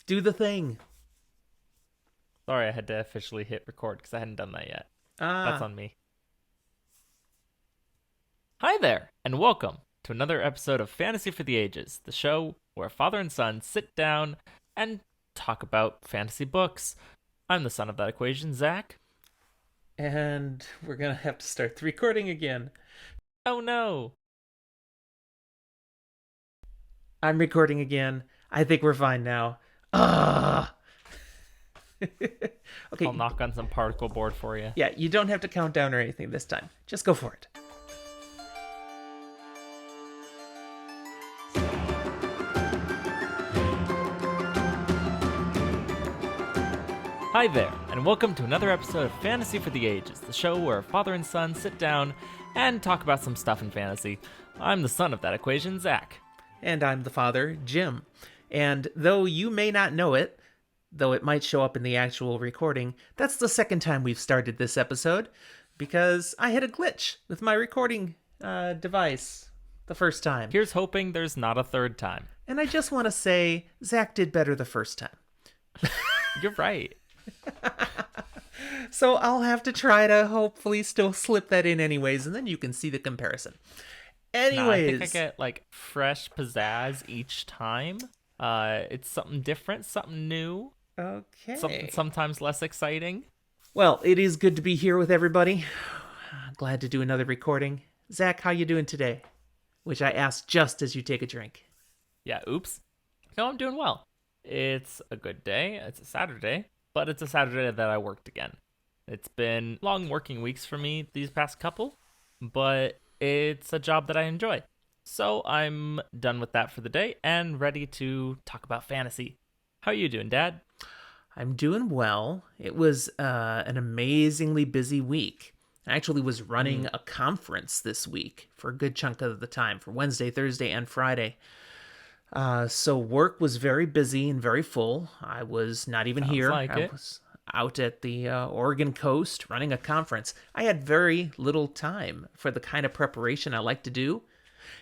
Do the thing. Sorry, I had to officially hit record because I hadn't done that yet. That's Ah, on me. Hi there, and welcome to another episode of Fantasy for the Ages, the show where father and son sit down and talk about fantasy books. I'm the son of that equation, Zach. and we're gonna have to start the recording again. Oh no! I'm recording again. I think we're fine now. Ah. I'll Okay, knock on some particle board for you. yeah, you don't have to count down or anything this time. Just go for it. Hi there, and welcome to another episode of Fantasy for the Ages, the show where father and son sit down and talk about some stuff in fantasy. I'm the son of that equation, Zach. And I'm the father, Jim. And though you may not know it, though it might show up in the actual recording, that's the second time we've started this episode because I had a glitch with my recording device the first time. Here's hoping there's not a third time. And I just want to say, Zach did better the first time. You're right. So I'll have to try to hopefully still slip that in anyways, and then you can see the comparison. Nah, I Anyways, think I get like fresh pizzazz each time. It's something different, something new, okay. something sometimes less exciting. Well, it is good to be here with everybody. Glad to do another recording. Zach, how you doing today? Which I asked just as you take a drink. Yeah, oops. No, I'm doing well. It's a good day. It's a Saturday, but it's a Saturday that I worked again. It's been long working weeks for me these past couple, but it's a job that I enjoy. So I'm done with that for the day and ready to talk about fantasy. How are you doing, Dad? I'm doing well. It was an amazingly busy week. I actually was running a conference this week for a good chunk of the time, for Wednesday, Thursday, and Friday. So work was very busy and very full. I was not even Sounds here. like I it. was out at the Oregon coast running a conference. I had very little time for the kind of preparation I like to do.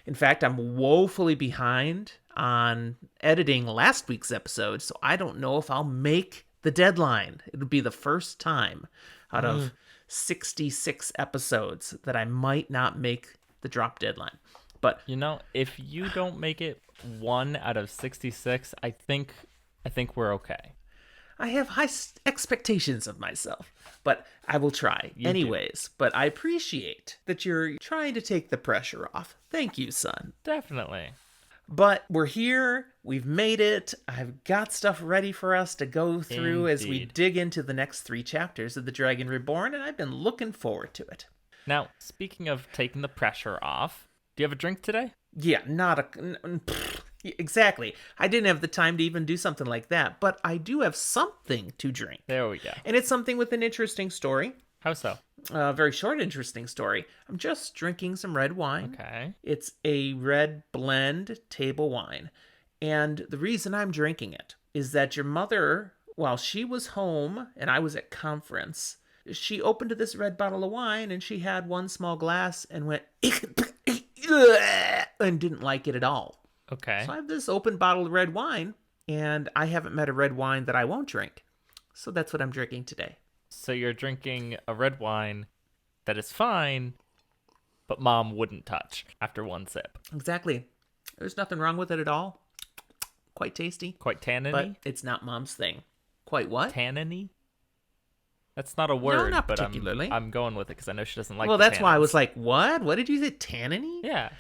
In fact, I'm woefully behind on editing last week's episode, so I don't know if I'll make the deadline. It'll be the first time out of 66 episodes that I might not make the drop deadline. But You know, if you don't make it 1 out of 66, I think we're okay. I have high expectations of myself, but I will try You do. anyways. But I appreciate that you're trying to take the pressure off. Thank you, son. Definitely. But we're here. We've made it. I've got stuff ready for us to go through as we Indeed. dig into the next 3 chapters of The Dragon Reborn, and I've been looking forward to it. Now, speaking of taking the pressure off, do you have a drink today? Yeah, not a. Exactly. I didn't have the time to even do something like that, but I do have something to drink. There we go. And it's something with an interesting story. How so? A very short, interesting story. I'm just drinking some red wine. Okay. It's a red blend table wine. And the reason I'm drinking it is that your mother, while she was home and I was at conference, she opened this red bottle of wine and she had one small glass and went and didn't like it at all. Okay. So I have this open bottle of red wine and I haven't met a red wine that I won't drink. So that's what I'm drinking today. So you're drinking a red wine that is fine, but mom wouldn't touch after one sip. Exactly. There's nothing wrong with it at all. Quite tasty. Quite tanniny? But it's not mom's thing. Quite what? Tanniny? That's not a word, not but particularly. I'm going with it because I know she doesn't like Well, the that's why I tannins. was like, what? What did you say? Tanniny? Yeah.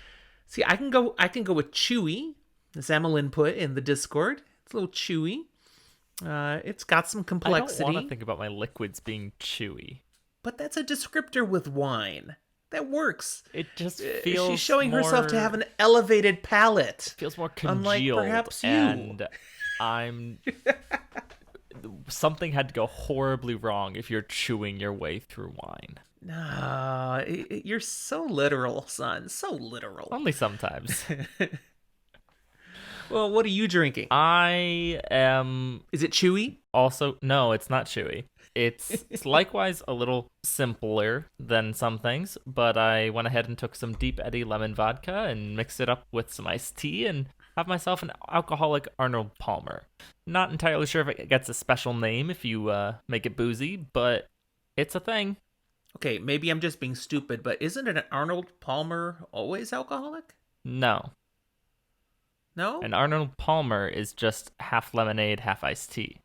See, I can go with chewy. As Emmeline put in the Discord. It's a little chewy. It's got some I don't complexity. want to think about my liquids being chewy. But that's a descriptor with wine. That works. It just feels She's showing more, herself to have an elevated palate. feels more Unlike congealed. perhaps you. And I'm... Something had to go horribly wrong if you're chewing your way through wine. No, you're so literal, son. So literal. Only sometimes. Well, what are you drinking? I am Is it chewy? also... No, it's not chewy. It's likewise a little simpler than some things, but I went ahead and took some Deep Eddy lemon vodka and mixed it up with some iced tea, and have myself an alcoholic Arnold Palmer. Not entirely sure if it gets a special name if you make it boozy, but it's a thing. Okay, maybe I'm just being stupid, but isn't an Arnold Palmer always alcoholic? No. No? An Arnold Palmer is just half lemonade, half iced tea.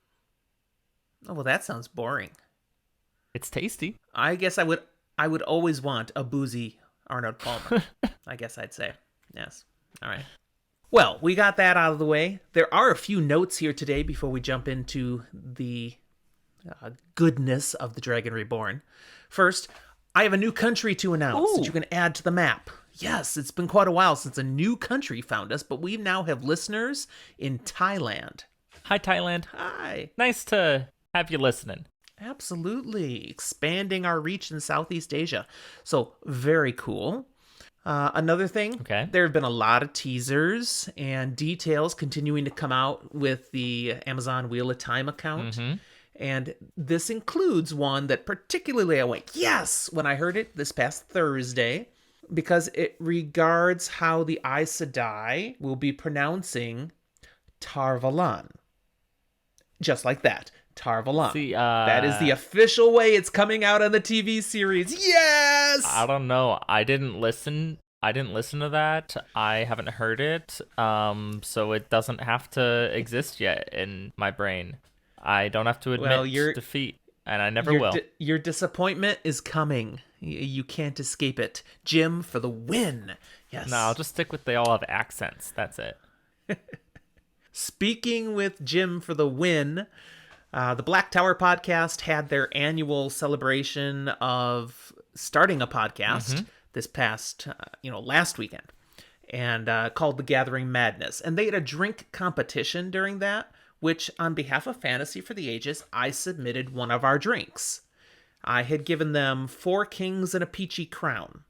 Oh, well, that sounds boring. It's tasty. I guess I would always want a boozy Arnold Palmer. I guess I'd say. Yes. All right. Well, we got that out of the way. There are a few notes here today before we jump into the goodness of the Dragon Reborn. First, I have a new country to announce that you can add to the map. Yes, it's been quite a while since a new country found us, but we now have listeners in Thailand. Hi, Thailand. Hi. Nice to have you listening. Absolutely. Expanding our reach in Southeast Asia. So, very cool. Another thing, Okay. there have been a lot of teasers and details continuing to come out with the Amazon Wheel of Time account. And this includes one that particularly I went, yes, when I heard it this past Thursday, because it regards how the Aes Sedai will be pronouncing Tar Valon. Just like that. Tar Valon. See, that is the official way it's coming out on the TV series. Yes! I don't know. I didn't listen to that. I haven't heard it. So it doesn't have to exist yet in my brain. I don't have to admit defeat, and I never will. Your disappointment is coming. You can't escape it. Jim for the win. Yes. No, I'll just stick with they all have accents. That's it. Speaking with Jim for the win, the Black Tower podcast had their annual celebration of starting a podcast this past, last weekend, and called The Gathering Madness. And they had a drink competition during that, which on behalf of Fantasy for the Ages, I submitted one of our drinks. I had given them 4 kings and a peachy crown.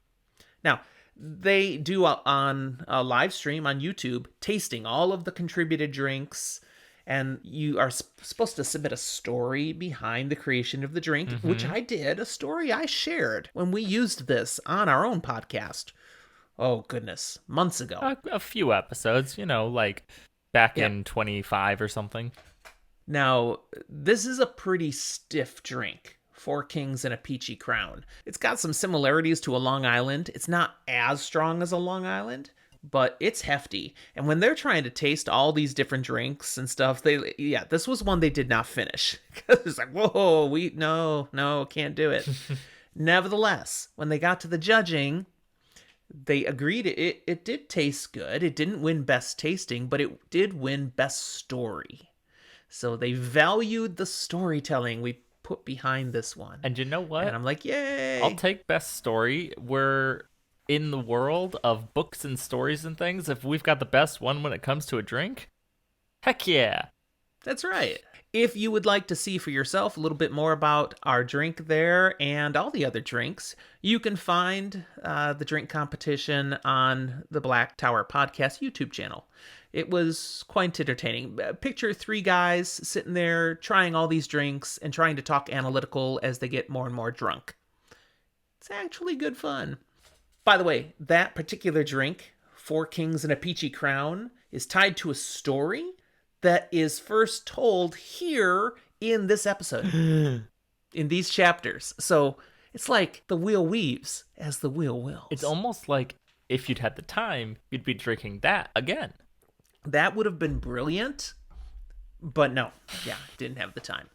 Now, they do on a live stream on YouTube, tasting all of the contributed drinks, and you are supposed to submit a story behind the creation of the drink, which I did, a story I shared when we used this on our own podcast. Oh, goodness, months ago. A few episodes, like back in 25 or something. Now, this is a pretty stiff drink. 4 kings and a peachy crown. It's got some similarities to a Long Island. It's not as strong as a Long Island, but it's hefty. And when they're trying to taste all these different drinks and stuff, this was one they did not finish. It's like, whoa, no, can't do it. Nevertheless, when they got to the judging, they agreed it did taste good. It didn't win best tasting, but it did win best story. So they valued the storytelling we put behind this one. And you know what? And I'm like, yay! I'll take best story. We're in the world of books and stories and things. If we've got the best one when it comes to a drink, heck yeah. That's right. If you would like to see for yourself a little bit more about our drink there and all the other drinks, you can find the drink competition on the Black Tower Podcast YouTube channel. It was quite entertaining. Picture 3 guys sitting there trying all these drinks and trying to talk analytical as they get more and more drunk. It's actually good fun. By the way, that particular drink, 4 Kings and a Peachy Crown, is tied to a story that is first told here in this episode, in these chapters. So it's like the wheel weaves as the wheel wills. It's almost like if you'd had the time, you'd be drinking that again. That would have been brilliant, but no. Yeah, didn't have the time.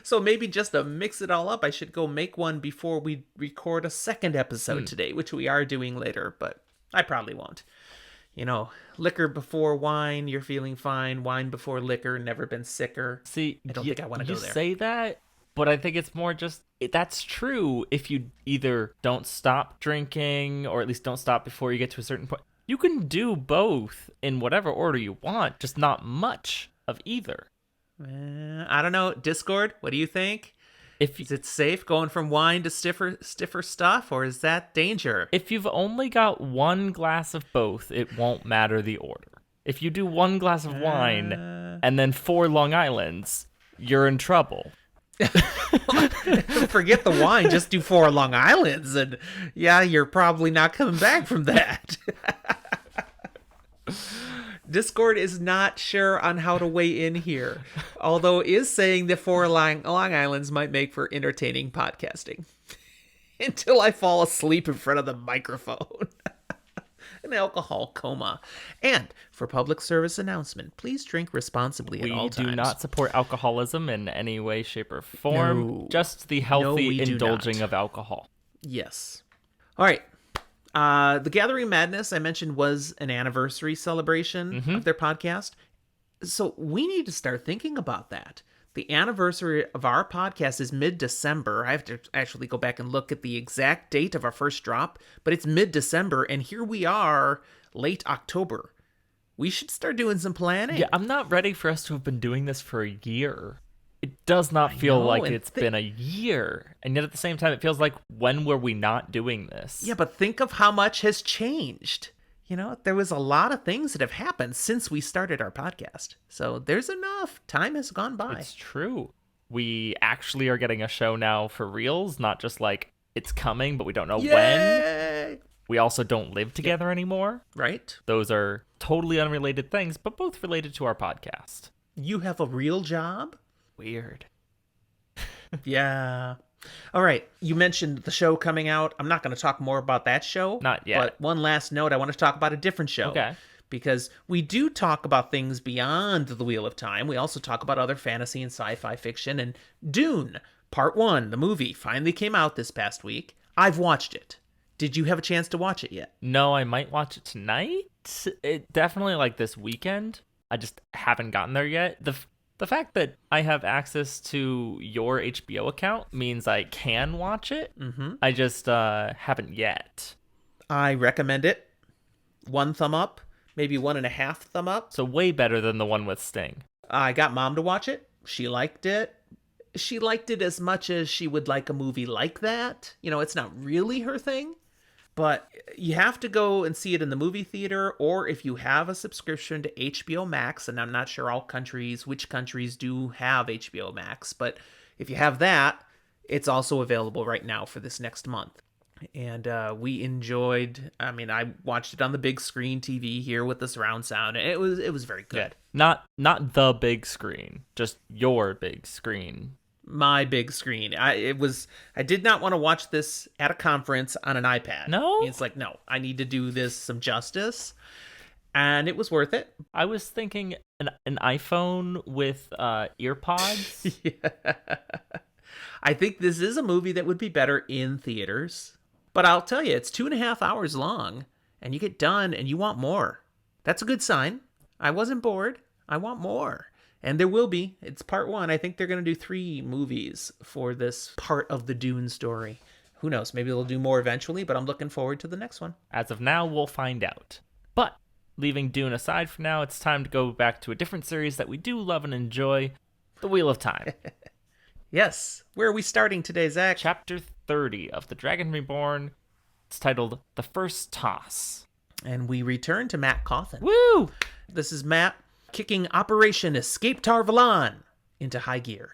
So maybe just to mix it all up, I should go make one before we record a second episode today, which we are doing later, but I probably won't. Liquor before wine, you're feeling fine. Wine before liquor, never been sicker. See, I don't think I want to go there. You say that, but I think it's more just, that's true if you either don't stop drinking or at least don't stop before you get to a certain point. You can do both in whatever order you want, just not much of either. I don't know. Discord, what do you think? Is it safe going from wine to stiffer stuff, or is that danger? If you've only got one glass of both, it won't matter the order. If you do one glass of wine and then 4 Long Islands, you're in trouble. Forget the wine, just do 4 Long Islands, and yeah, you're probably not coming back from that. Discord is not sure on how to weigh in here, although it is saying the four Long Islands might make for entertaining podcasting. Until I fall asleep in front of the microphone. An alcohol coma. And for public service announcement, please drink responsibly at all times. We do not support alcoholism in any way, shape, or form. No. Just the healthy we do indulging not. of alcohol. Yes. All right. The Gathering Madness, I mentioned, was an anniversary celebration of their podcast. So we need to start thinking about that. The anniversary of our podcast is mid-December. I have to actually go back and look at the exact date of our first drop, but it's mid-December, and here we are, late October. We should start doing some planning. Yeah, I'm not ready for us to have been doing this for a year. It does not feel like it's been a year. And yet at the same time, it feels like, when were we not doing this? Yeah, but think of how much has changed. You know, there was a lot of things that have happened since we started our podcast. So there's enough. Time has gone by. It's true. We actually are getting a show now for reals, not just like it's coming, but we don't know when. We also don't live together anymore. Right. Those are totally unrelated things, but both related to our podcast. You have a real job? Weird. Yeah. All right. You mentioned the show coming out. I'm not going to talk more about that show. Not yet. But one last note, I want to talk about a different show. Okay. Because we do talk about things beyond the Wheel of Time. We also talk about other fantasy and sci-fi fiction. And Dune, Part 1, the movie, finally came out this past week. I've watched it. Did you have a chance to watch it yet? No, I might watch it tonight. It definitely like this weekend. I just haven't gotten there yet. The fact that I have access to your HBO account means I can watch it. Mm-hmm. I just haven't yet. I recommend it. 1 thumb up, maybe 1.5 thumb up. So way better than the one with Sting. I got Mom to watch it. She liked it. She liked it as much as she would like a movie like that. You know, it's not really her thing. But you have to go and see it in the movie theater, or if you have a subscription to HBO Max, and I'm not sure which countries do have HBO Max, but if you have that, it's also available right now for this next month. And we enjoyed, I watched it on the big screen TV here with the surround sound. It was very good. Yeah. Not the big screen, just your big screen. My big screen. I did not want to watch this at a conference on an iPad. No? It's like, no, I need to do this some justice. And it was worth it. I was thinking an iPhone with earpods. Yeah. I think this is a movie that would be better in theaters. But I'll tell you, it's 2.5 hours long, and you get done and you want more. That's a good sign. I wasn't bored. I want more. And there will be. It's part 1. I think they're going to do 3 movies for this part of the Dune story. Who knows? Maybe they'll do more eventually, but I'm looking forward to the next one. As of now, we'll find out. But leaving Dune aside for now, it's time to go back to a different series that we do love and enjoy, The Wheel of Time. Yes. Where are we starting today, Zach? Chapter 30 of The Dragon Reborn. It's titled The First Toss. And we return to Matt Cauthon. Woo! This is Matt kicking Operation Escape Tar Valon into high gear.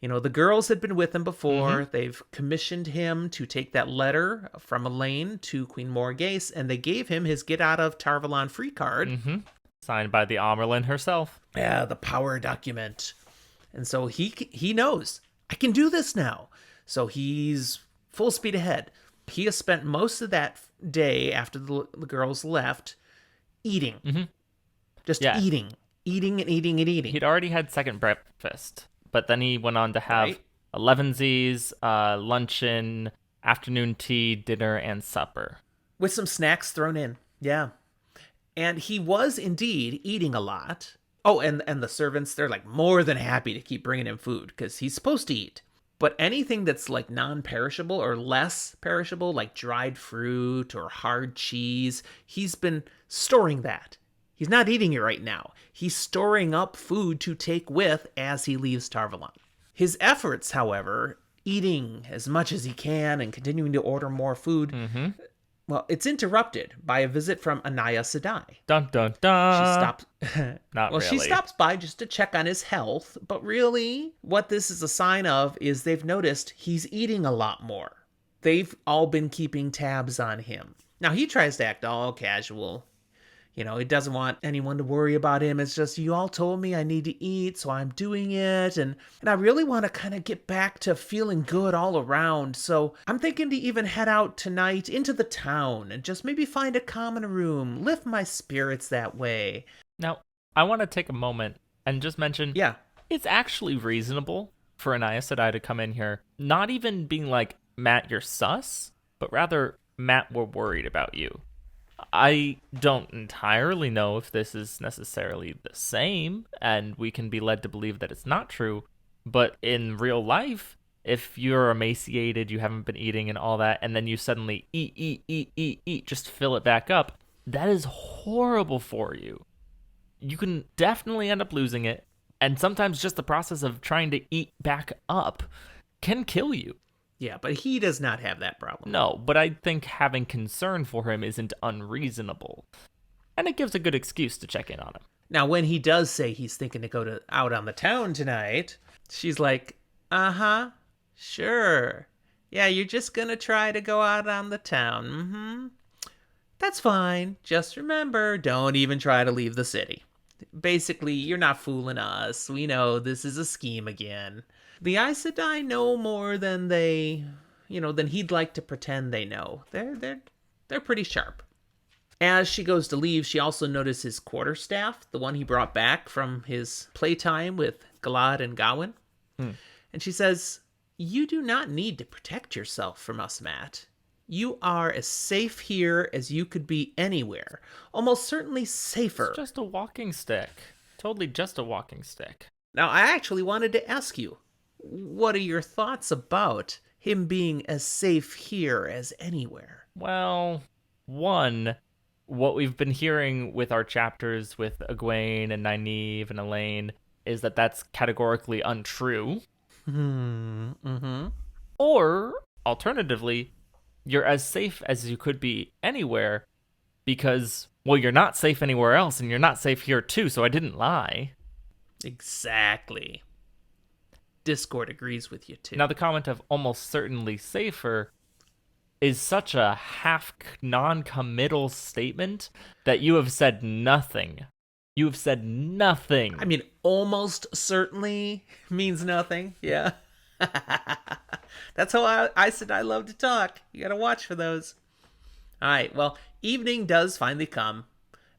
You know, the girls had been with him before. Mm-hmm. They've commissioned him to take that letter from Elaine to Queen Morghese, and they gave him his Get Out of Tar Valon free card. Mm-hmm. Signed by the Amerlin herself. Yeah, the power document. And so he knows, I can do this now. So he's full speed ahead. He has spent most of that day after the girls left eating. Mm-hmm. Just eating and eating and eating. He'd already had second breakfast, but then he went on to have 11sies, luncheon, afternoon tea, dinner, and supper. With some snacks thrown in. Yeah. And he was indeed eating a lot. Oh, and the servants, they're like more than happy to keep bringing him food because he's supposed to eat. But anything that's like non-perishable or less perishable, like dried fruit or hard cheese, he's been storing that. He's not eating it right now. He's storing up food to take with as he leaves Tar Valon. His efforts, however, eating as much as he can and continuing to order more food, well, it's interrupted by a visit from Anaya Sedai. Dun, dun, dun. She stops. Not well, really. She stops by just to check on his health, but really, what this is a sign of is they've noticed he's eating a lot more. They've all been keeping tabs on him. Now, he tries to act all casual. He doesn't want anyone to worry about him. It's just, you all told me I need to eat, so I'm doing it. And I really want to kind of get back to feeling good all around. So I'm thinking to even head out tonight into the town and just maybe find a common room, lift my spirits that way. Now, I want to take a moment and just mention, Yeah. it's actually reasonable for an Aes Sedai to come in here, not even being like, Matt, you're sus, but rather, Matt, we're worried about you. I don't entirely know if this is necessarily the same, and we can be led to believe that it's not true, but in real life, if you're emaciated, you haven't been eating and all that, and then you suddenly eat, just fill it back up, that is horrible for you. You can definitely end up losing it, and sometimes just the process of trying to eat back up can kill you. Yeah, but he does not have that problem. No, but I think having concern for him isn't unreasonable. And it gives a good excuse to check in on him. Now, when he does say he's thinking to go out on the town tonight, she's like, uh-huh, sure. Yeah, you're just gonna try to go out on the town. Mm-hmm. That's fine. Just remember, don't even try to leave the city. Basically, you're not fooling us. We know this is a scheme again. The Aes Sedai know more than than he'd like to pretend they know. They're pretty sharp. As she goes to leave, she also notices his quarterstaff, the one he brought back from his playtime with Galad and Gawain. And she says, "You do not need to protect yourself from us, Matt. You are as safe here as you could be anywhere. Almost certainly safer." It's just a walking stick. Totally just a walking stick. Now, I actually wanted to ask you, what are your thoughts about him being as safe here as anywhere? Well, one, what we've been hearing with our chapters with Egwene and Nynaeve and Elaine is that that's categorically untrue. Mm-hmm. Or, alternatively, you're as safe as you could be anywhere because, well, you're not safe anywhere else and you're not safe here too, so I didn't lie. Exactly. Discord agrees with you too. Now, the comment of almost certainly safer is such a half non-committal statement that you have said nothing. You have said nothing. I mean, almost certainly means nothing. Yeah. That's how I said I love to talk. You gotta watch for those. All right, well, evening does finally come.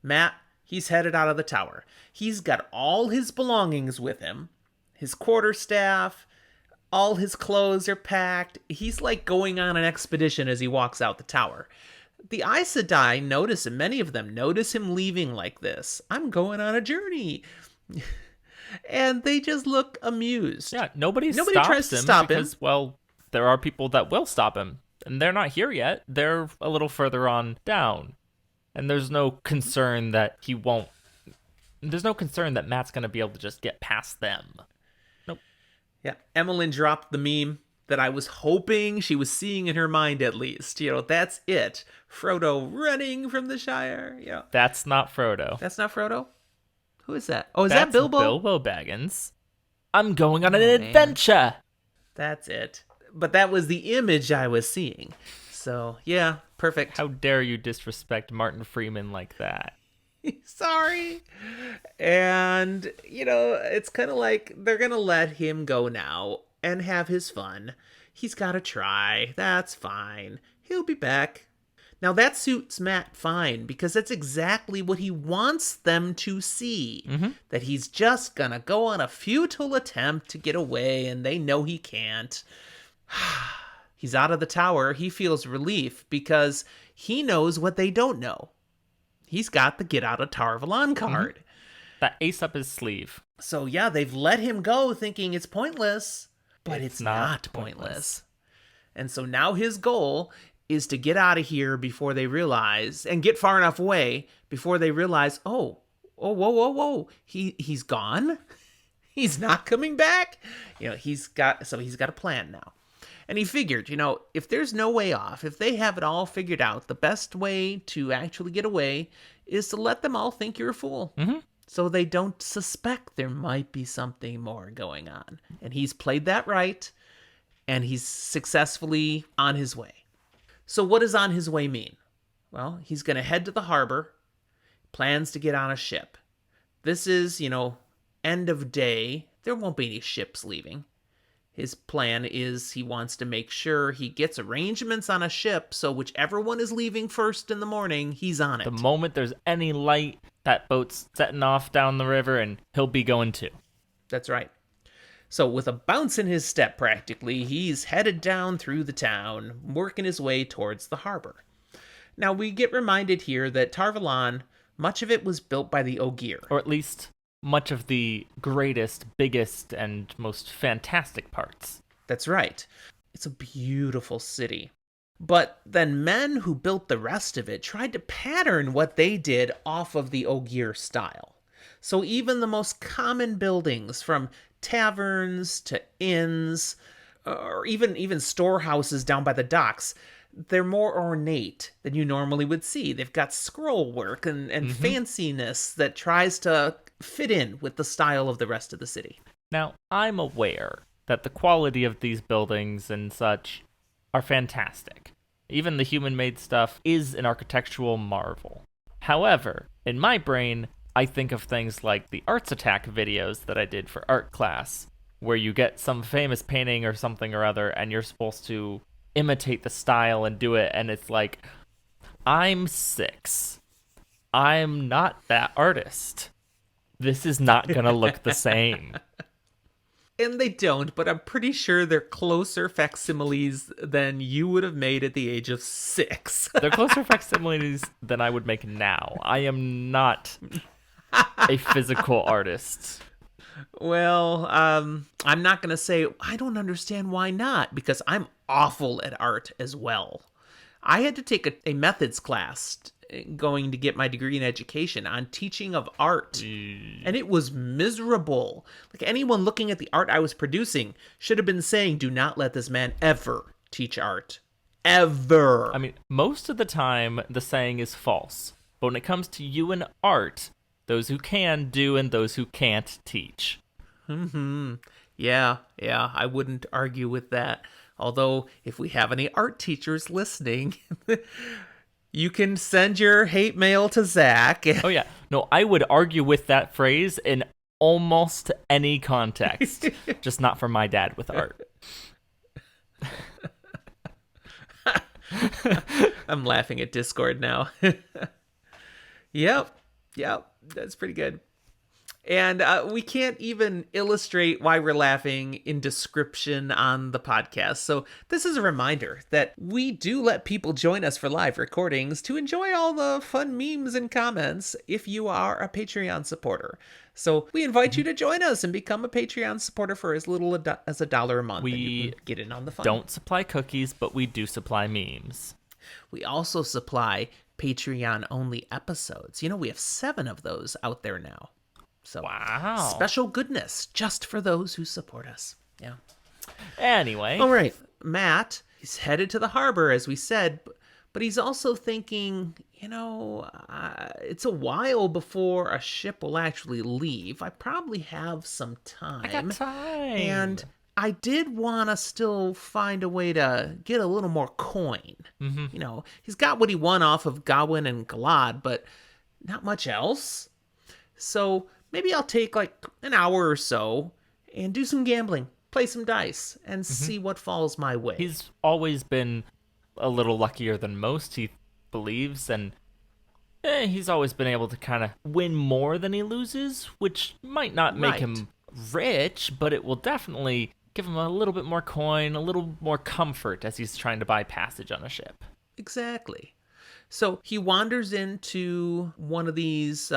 Matt, he's headed out of the tower. He's got all his belongings with him. His quarterstaff, all his clothes are packed. He's like going on an expedition as he walks out the tower. The Aes Sedai notice him, many of them notice him leaving like this. I'm going on a journey. And they just look amused. Yeah, nobody tries stops to him stop because, him. well, there are people that will stop him. And they're not here yet. They're a little further on down. And there's no concern that he won't. There's no concern that Matt's going to be able to just get past them. Nope. Yeah, Emmeline dropped the meme that I was hoping she was seeing in her mind at least. That's it. Frodo running from the Shire. Yeah. That's not Frodo. That's not Frodo? Who is that? Oh, is That's that Bilbo? Bilbo Baggins. I'm going on an adventure. That's it. But that was the image I was seeing. So, yeah, perfect. How dare you disrespect Martin Freeman like that? Sorry. And, it's kind of like they're going to let him go now and have his fun. He's got to try. That's fine. He'll be back. Now, that suits Matt fine because that's exactly what he wants them to see. Mm-hmm. That he's just going to go on a futile attempt to get away and they know he can't. He's out of the tower. He feels relief because he knows what they don't know. He's got the Get Out of Tar Valon card. Mm-hmm. That ace up his sleeve. So, yeah, they've let him go thinking it's pointless. But it's not pointless. And so now his goal is to get out of here before they realize, and get far enough away before they realize, whoa. He's gone? He's not coming back? He's got a plan now. And he figured, if there's no way off, if they have it all figured out, the best way to actually get away is to let them all think you're a fool. Mm-hmm. So they don't suspect there might be something more going on. And he's played that right, and he's successfully on his way. So what does on his way mean? Well, he's going to head to the harbor, plans to get on a ship. This is, end of day. There won't be any ships leaving. His plan is he wants to make sure he gets arrangements on a ship, so whichever one is leaving first in the morning, he's on it. The moment there's any light, that boat's setting off down the river, and he'll be going too. That's right. So with a bounce in his step practically, he's headed down through the town, working his way towards the harbor. Now we get reminded here that Tar Valon, much of it was built by the Ogier. Or at least much of the greatest, biggest, and most fantastic parts. That's right. It's a beautiful city. But then men who built the rest of it tried to pattern what they did off of the Ogier style. So even the most common buildings, from taverns to inns, or even storehouses down by the docks, they're more ornate than you normally would see. They've got scroll work and fanciness that tries to fit in with the style of the rest of the city. Now, I'm aware that the quality of these buildings and such are fantastic. Even the human-made stuff is an architectural marvel. However, in my brain, I think of things like the Arts Attack videos that I did for art class, where you get some famous painting or something or other, and you're supposed to imitate the style and do it, and it's like, I'm 6. I'm not that artist. This is not going to look the same. And they don't, but I'm pretty sure they're closer facsimiles than you would have made at the age of 6. They're closer facsimiles than I would make now. I am not a physical artist. Well, I'm not going to say I don't understand why not, because I'm awful at art as well. I had to take a methods class going to get my degree in education on teaching of art. And it was miserable. Like, anyone looking at the art I was producing should have been saying, do not let this man ever teach art. Ever. I mean, most of the time the saying is false. But when it comes to you and art, those who can do and those who can't teach. Yeah, I wouldn't argue with that. Although, if we have any art teachers listening, you can send your hate mail to Zach. Oh, yeah. No, I would argue with that phrase in almost any context. Just not for my dad with art. I'm laughing at Discord now. Yep, that's pretty good. And we can't even illustrate why we're laughing in description on the podcast. So this is a reminder that we do let people join us for live recordings to enjoy all the fun memes and comments if you are a Patreon supporter. So we invite you to join us and become a Patreon supporter for as little as $1 a month. We and you can get in on the fun. Don't supply cookies, but we do supply memes. We also supply Patreon-only episodes. We have 7 of those out there now. So, wow. Special goodness just for those who support us. Yeah. Anyway. All right. Matt, he's headed to the harbor, as we said, but he's also thinking, it's a while before a ship will actually leave. I probably have some time. I got time. And I did want to still find a way to get a little more coin. He's got what he won off of Gawain and Galad, but not much else. So maybe I'll take like an hour or so and do some gambling, play some dice, and see what falls my way. He's always been a little luckier than most, he believes, and he's always been able to kind of win more than he loses, which might not make him rich, but it will definitely give him a little bit more coin, a little more comfort as he's trying to buy passage on a ship. Exactly. So he wanders into one of these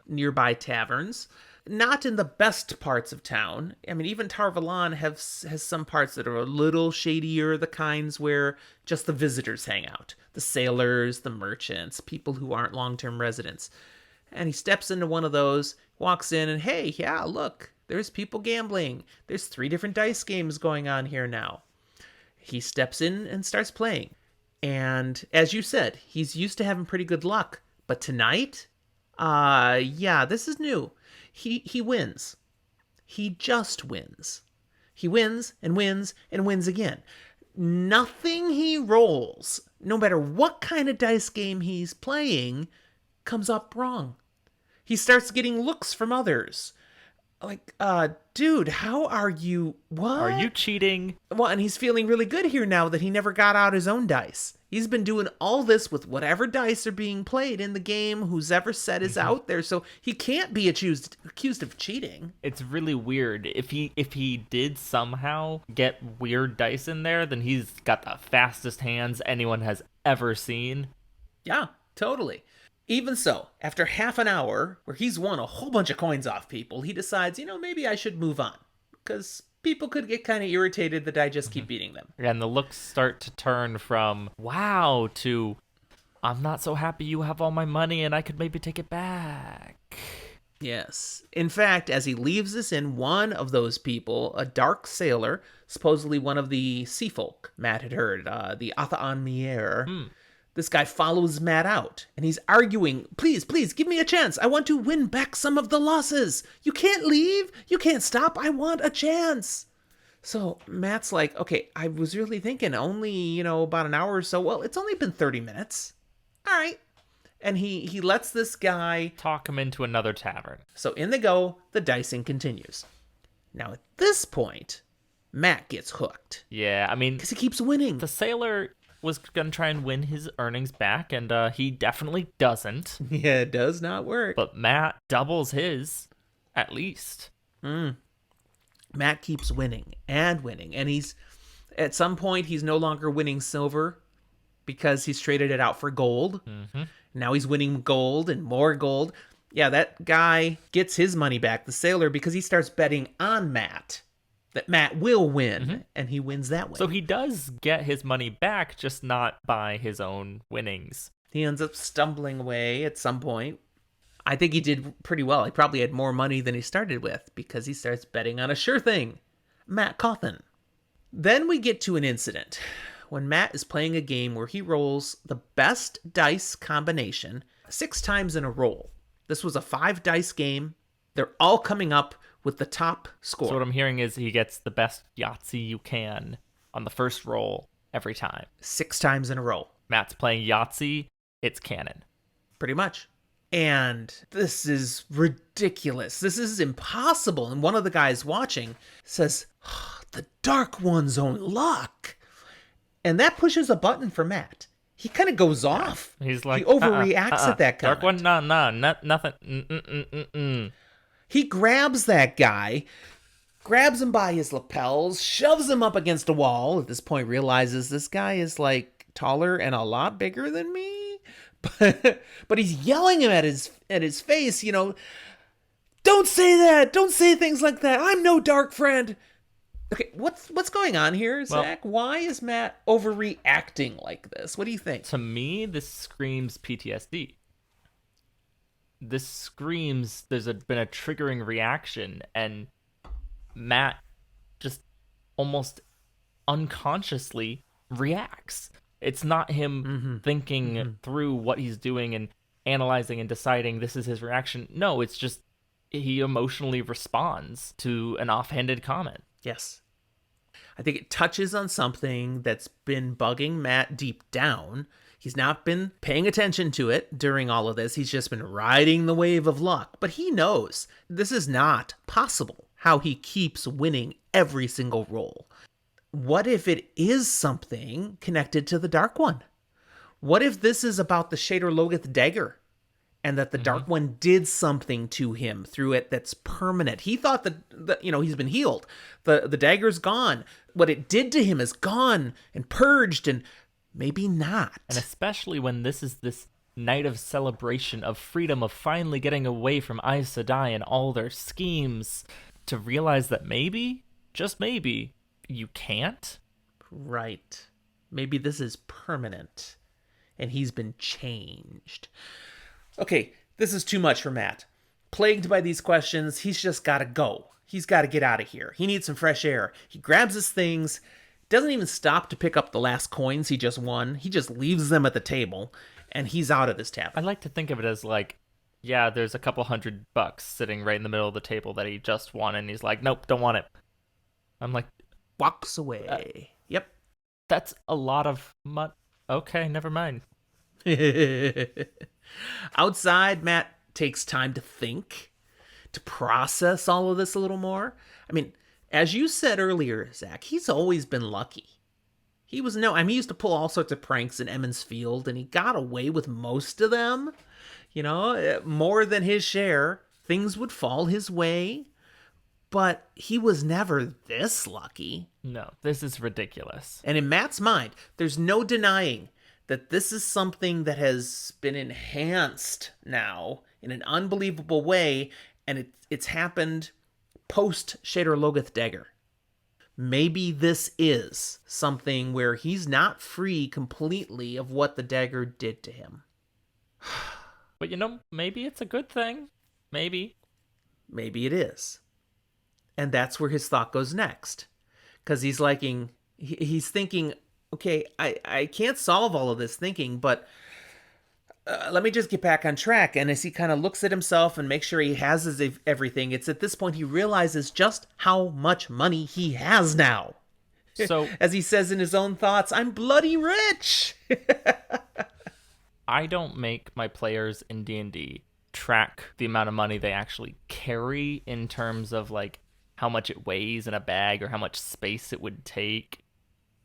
nearby taverns, not in the best parts of town. I mean, even Tar Valon has some parts that are a little shadier, the kinds where just the visitors hang out. The sailors, the merchants, people who aren't long-term residents. And he steps into one of those, walks in, and hey, yeah, look, there's people gambling. There's 3 different dice games going on here now. He steps in and starts playing. And as you said, he's used to having pretty good luck. But tonight, this is new. He wins. He just wins. He wins and wins and wins again. Nothing he rolls, no matter what kind of dice game he's playing, comes up wrong. He starts getting looks from others. Like, dude, how are you? What? Are you cheating? Well, and he's feeling really good here now that he never got out his own dice. He's been doing all this with whatever dice are being played in the game, who's ever set is out there, so he can't be accused of cheating. It's really weird. If he did somehow get weird dice in there, then he's got the fastest hands anyone has ever seen. Yeah, totally. Even so, after half an hour, where he's won a whole bunch of coins off people, he decides, maybe I should move on. Because people could get kind of irritated that I just keep beating them. And the looks start to turn from, wow, to, I'm not so happy you have all my money and I could maybe take it back. Yes. In fact, as he leaves this inn, one of those people, a dark sailor, supposedly one of the sea folk Matt had heard, the Athaan Mier, this guy follows Matt out, and he's arguing, please, give me a chance. I want to win back some of the losses. You can't leave. You can't stop. I want a chance. So Matt's like, okay, I was really thinking only, about an hour or so. Well, it's only been 30 minutes. All right. And he lets this guy talk him into another tavern. So in they go. The dicing continues. Now at this point, Matt gets hooked. Yeah, I mean, because he keeps winning. The sailor was gonna try and win his earnings back, and he definitely doesn't. Yeah, it does not work. But Matt doubles his, at least. Matt keeps winning, and he's at some point he's no longer winning silver because he's traded it out for gold. Now he's winning gold and more gold. Yeah, that guy gets his money back, the sailor, because he starts betting on Matt that Matt will win, and he wins that way. So he does get his money back, just not by his own winnings. He ends up stumbling away at some point. I think he did pretty well. He probably had more money than he started with because he starts betting on a sure thing, Matt Cauthon. Then we get to an incident when Matt is playing a game where he rolls the best dice combination 6 times in a row. This was a 5 dice game. They're all coming up with the top score. So what I'm hearing is he gets the best Yahtzee you can on the first roll every time. 6 times in a row. Matt's playing Yahtzee. It's canon. Pretty much. And this is ridiculous. This is impossible. And one of the guys watching says, the Dark One's own luck. And that pushes a button for Matt. He kind of goes off. He's like, he overreacts at that comment. Dark One, nothing. He grabs that guy, grabs him by his lapels, shoves him up against a wall. At this point, realizes this guy is like taller and a lot bigger than me. But he's yelling him at his face, don't say that. Don't say things like that. I'm no dark friend. Okay, what's going on here, Zach? Why is Matt overreacting like this? What do you think? To me, this screams PTSD. This screams there's been a triggering reaction, and Matt just almost unconsciously reacts. It's not him thinking through what he's doing and analyzing and deciding this is his reaction. No, it's just he emotionally responds to an offhanded comment. Yes. I think it touches on something that's been bugging Matt deep down. He's not been paying attention to it during all of this. He's just been riding the wave of luck. But he knows this is not possible, how he keeps winning every single roll. What if it is something connected to the Dark One? What if this is about the Shader Logoth dagger? And that the Dark One did something to him through it that's permanent. He thought that he's been healed. The dagger's gone. What it did to him is gone and purged, and maybe not. And especially when this is this night of celebration, of freedom, of finally getting away from Aes Sedai and all their schemes, to realize that maybe, just maybe, you can't? Right. Maybe this is permanent, and he's been changed. Okay, this is too much for Matt. Plagued by these questions, he's just got to go. He's got to get out of here. He needs some fresh air. He grabs his things, doesn't even stop to pick up the last coins he just won. He just leaves them at the table, and he's out of this tavern. I like to think of it as like, yeah, there's a couple $100 sitting right in the middle of the table that he just won, and he's like, nope, don't want it. I'm like... Walks away. Yep. That's a lot of money. Okay, never mind. Outside, Matt takes time to think, to process all of this a little more. I mean, as you said earlier, Zach, he's always been lucky. He used to pull all sorts of pranks in Emmons Field, and he got away with most of them. More than his share. Things would fall his way, but he was never this lucky. No, this is ridiculous. And in Matt's mind, there's no denying that this is something that has been enhanced now in an unbelievable way, and it's happened post Shader Logoth dagger. Maybe this is something where he's not free completely of what the dagger did to him. But maybe it's a good thing. Maybe. Maybe it is. And that's where his thought goes next. Because he's thinking, okay, I can't solve all of this thinking, but let me just get back on track. And as he kind of looks at himself and makes sure he has everything, it's at this point he realizes just how much money he has now. So, as he says in his own thoughts, I'm bloody rich. I don't make my players in D&D track the amount of money they actually carry in terms of like how much it weighs in a bag or how much space it would take.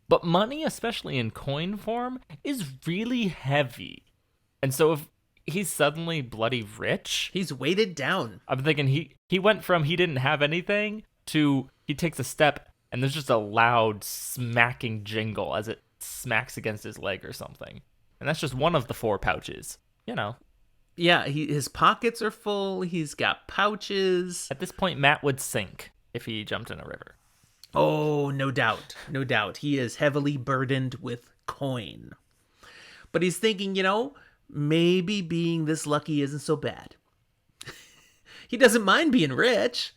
But money, especially in coin form, is really heavy. And so if he's suddenly bloody rich, he's weighted down. I'm thinking he went from he didn't have anything to he takes a step and there's just a loud smacking jingle as it smacks against his leg or something. And that's just one of the 4 pouches, Yeah, his pockets are full. He's got pouches. At this point, Matt would sink if he jumped in a river. Oh, no doubt. No doubt. He is heavily burdened with coin. But he's thinking, maybe being this lucky isn't so bad. He doesn't mind being rich.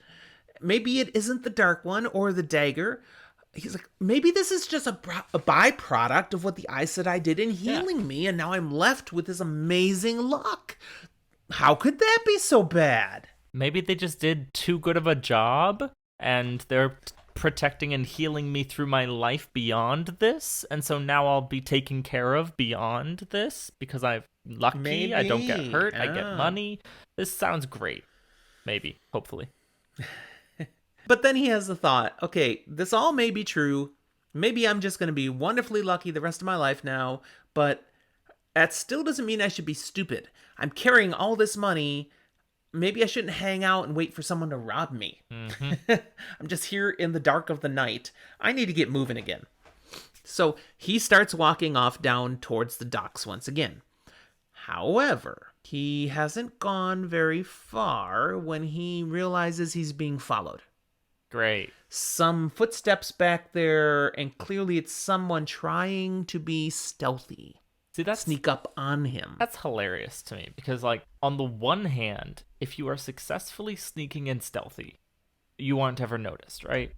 Maybe it isn't the dark one or the dagger. He's like, maybe this is just a byproduct of what the Aes Sedai did in healing me, and now I'm left with this amazing luck. How could that be so bad? Maybe they just did too good of a job, and they're protecting and healing me through my life beyond this, and so now I'll be taken care of beyond this because I'm lucky, maybe. I don't get hurt, I get money. This sounds great. Maybe, hopefully. But then he has the thought, okay, this all may be true. Maybe I'm just going to be wonderfully lucky the rest of my life now, but that still doesn't mean I should be stupid. I'm carrying all this money. Maybe I shouldn't hang out and wait for someone to rob me. Mm-hmm. I'm just here in the dark of the night. I need to get moving again. So he starts walking off down towards the docks once again. However, he hasn't gone very far when he realizes he's being followed. Great. Some footsteps back there, and clearly it's someone trying to be stealthy. See, sneak up on him. That's hilarious to me because, like, on the one hand, if you are successfully sneaking in stealthy, you aren't ever noticed, right?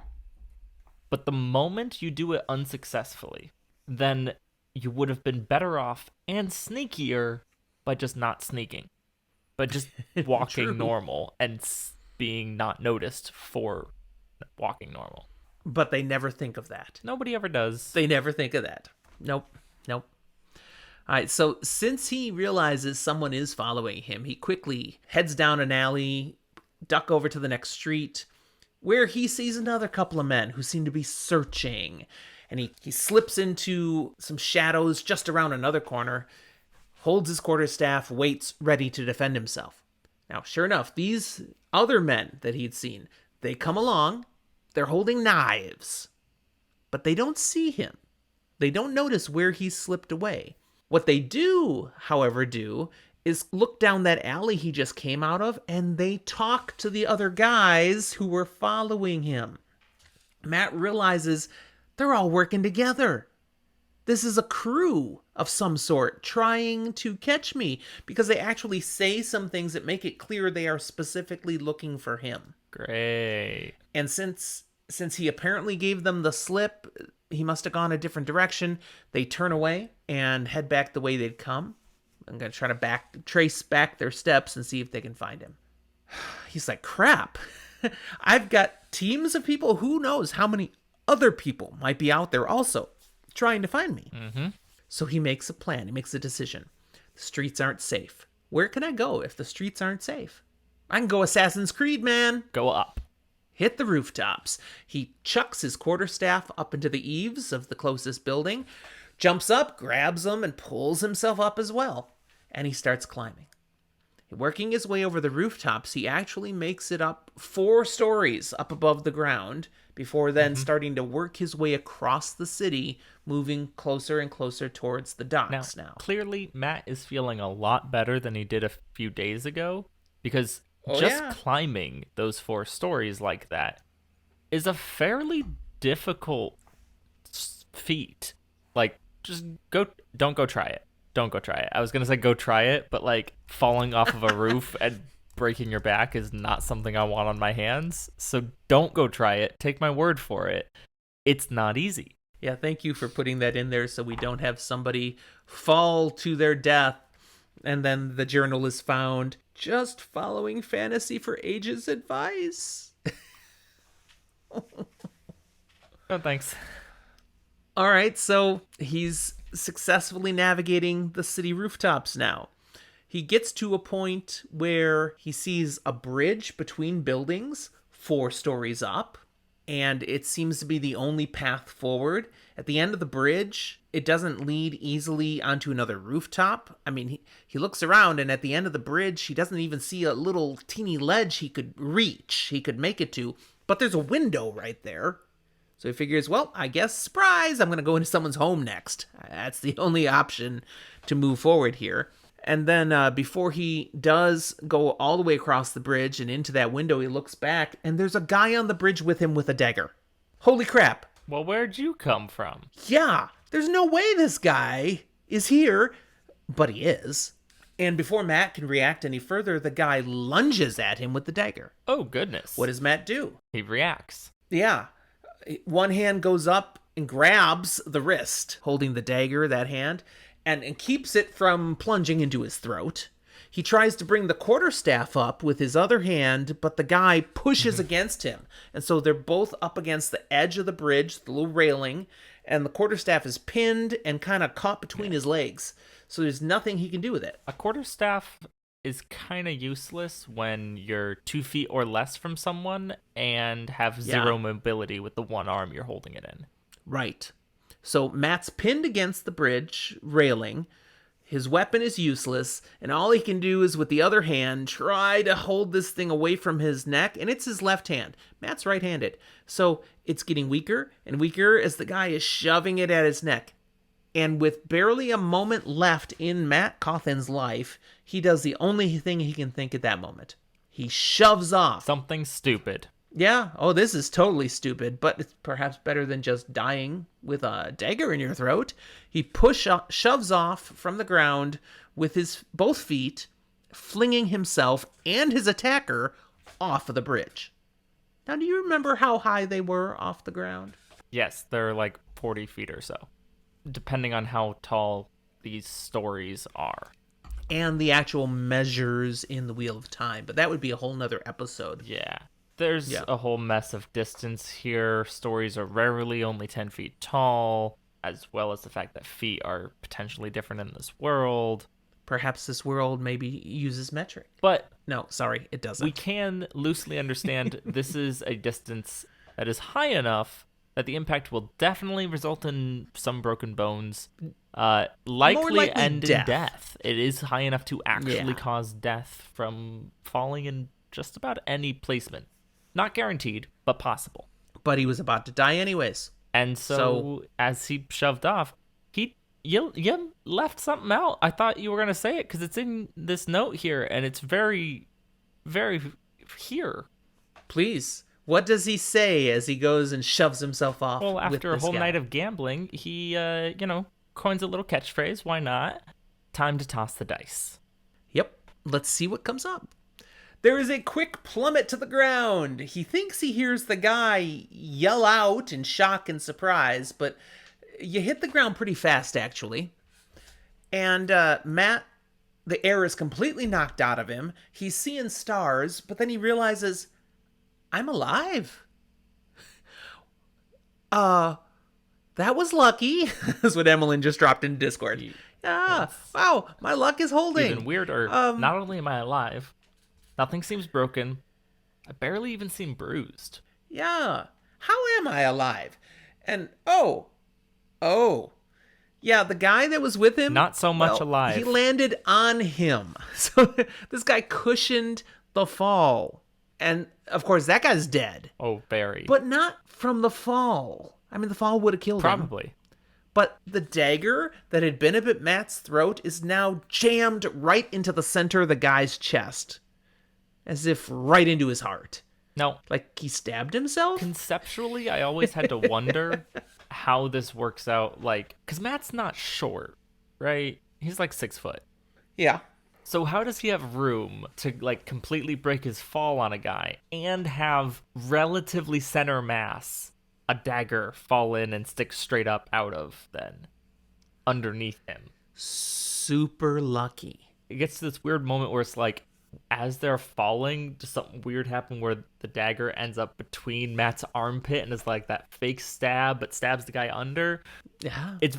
But the moment you do it unsuccessfully, then you would have been better off and sneakier by just not sneaking, but just walking normal and being not noticed for walking normal. But they never think of that. Nobody ever does. They never think of that. Nope. All right, so since he realizes someone is following him, he quickly heads down an alley, duck over to the next street, where he sees another couple of men who seem to be searching. And he slips into some shadows just around another corner, holds his quarterstaff, waits, ready to defend himself. Now, sure enough, these other men that he'd seen, they come along, they're holding knives, but they don't see him. They don't notice where he's slipped away. What they do, however, is look down that alley he just came out of, and they talk to the other guys who were following him. Matt realizes they're all working together. This is a crew of some sort trying to catch me, because they actually say some things that make it clear they are specifically looking for him. Great. And since he apparently gave them the slip, he must have gone a different direction. They turn away and head back the way they'd come. I'm going to try to trace back their steps and see if they can find him. He's like, crap. I've got teams of people. Who knows how many other people might be out there also trying to find me. Mm-hmm. So he makes a plan. He makes a decision. The streets aren't safe. Where can I go if the streets aren't safe? I can go Assassin's Creed, man. Go up. Hit the rooftops. He chucks his quarterstaff up into the eaves of the closest building, jumps up, grabs them, and pulls himself up as well. And he starts climbing. Working his way over the rooftops, he actually makes it up 4 stories up above the ground before then starting to work his way across the city, moving closer and closer towards the docks now. Clearly, Matt is feeling a lot better than he did a few days ago, because climbing those 4 stories like that is a fairly difficult feat. Like, just don't go try it. Don't go try it. I was going to say go try it, but like falling off of a roof and breaking your back is not something I want on my hands. So don't go try it. Take my word for it. It's not easy. Yeah, thank you for putting that in there so we don't have somebody fall to their death and then the journal is found just following Fantasy for Ages advice. Oh, thanks. All right, so he's successfully navigating the city rooftops now. He gets to a point where he sees a bridge between buildings 4 stories up, and it seems to be the only path forward. At the end of the bridge, it doesn't lead easily onto another rooftop. I mean, he looks around, and at the end of the bridge, he doesn't even see a little teeny ledge he could reach, he could make it to, but there's a window right there. So he figures, well, I guess, surprise, I'm going to go into someone's home next. That's the only option to move forward here. And then before he does go all the way across the bridge and into that window, he looks back, and there's a guy on the bridge with him with a dagger. Holy crap. Well, where'd you come from? Yeah, there's no way this guy is here, but he is. And before Matt can react any further, the guy lunges at him with the dagger. Oh, goodness. What does Matt do? He reacts. Yeah. One hand goes up and grabs the wrist, holding the dagger, that hand, and keeps it from plunging into his throat. He tries to bring the quarterstaff up with his other hand, but the guy pushes against him. And so they're both up against the edge of the bridge, the little railing, and the quarterstaff is pinned and kind of caught between his legs. So there's nothing he can do with it. A quarterstaff is kind of useless when you're 2 feet or less from someone and have 0 mobility with the one arm you're holding it in. Right. So Matt's pinned against the bridge railing. His weapon is useless, and all he can do is with the other hand try to hold this thing away from his neck, and it's his left hand. Matt's right-handed. So it's getting weaker and weaker as the guy is shoving it at his neck. And with barely a moment left in Matt Cauthon's life, he does the only thing he can think at that moment. He shoves off. Something stupid. Yeah, this is totally stupid, but it's perhaps better than just dying with a dagger in your throat. He shoves off from the ground with his both feet, flinging himself and his attacker off of the bridge. Now, do you remember how high they were off the ground? Yes, they're like 40 feet or so, depending on how tall these stories are. And the actual measures in the Wheel of Time, but that would be a whole nother episode. Yeah. There's a whole mess of distance here. Stories are rarely only 10 feet tall, as well as the fact that feet are potentially different in this world. Perhaps this world maybe uses metric. But no, sorry, it doesn't. We can loosely understand this is a distance that is high enough that the impact will definitely result in some broken bones. Likely end in death. It is high enough to actually cause death from falling in just about any placement. Not guaranteed, but possible. But he was about to die anyways. And so as he shoved off, you left something out. I thought you were going to say it because it's in this note here, and it's very, very here. Please. What does he say as he goes and shoves himself off? Well, after a whole night of gambling, he, coins a little catchphrase. Why not? Time to toss the dice. Yep. Let's see what comes up. There is a quick plummet to the ground. He thinks he hears the guy yell out in shock and surprise, but you hit the ground pretty fast, actually. And Matt, the air is completely knocked out of him. He's seeing stars, but then he realizes, I'm alive. That was lucky, is what Emmeline just dropped in Discord. Yeah. It's Wow, my luck is even holding. weirder. Um, Not only am I alive, nothing seems broken. I barely even seem bruised. yeah. How am I alive? And oh, yeah, the guy that was with him, Not so much well, he alive. landed on him. So this guy cushioned the fall. And of course, that guy's dead, Oh, very. but not from the fall. I mean, the fall would have killed him. Probably. But the dagger that had been up at Matt's throat is now jammed right into the center of the guy's chest, as if right into his heart. Now, Like he stabbed himself? conceptually, I always had to wonder how this works out. Like, because Matt's not short, right? He's like 6 foot. Yeah. So how does he have room to like completely break his fall on a guy and have relatively center mass a dagger fall in and stick straight up out of then underneath him? Super lucky. It gets to this weird moment where it's like as they're falling, does something weird happen where the dagger ends up between Matt's armpit and is like that fake stab but stabs the guy under? Yeah. It's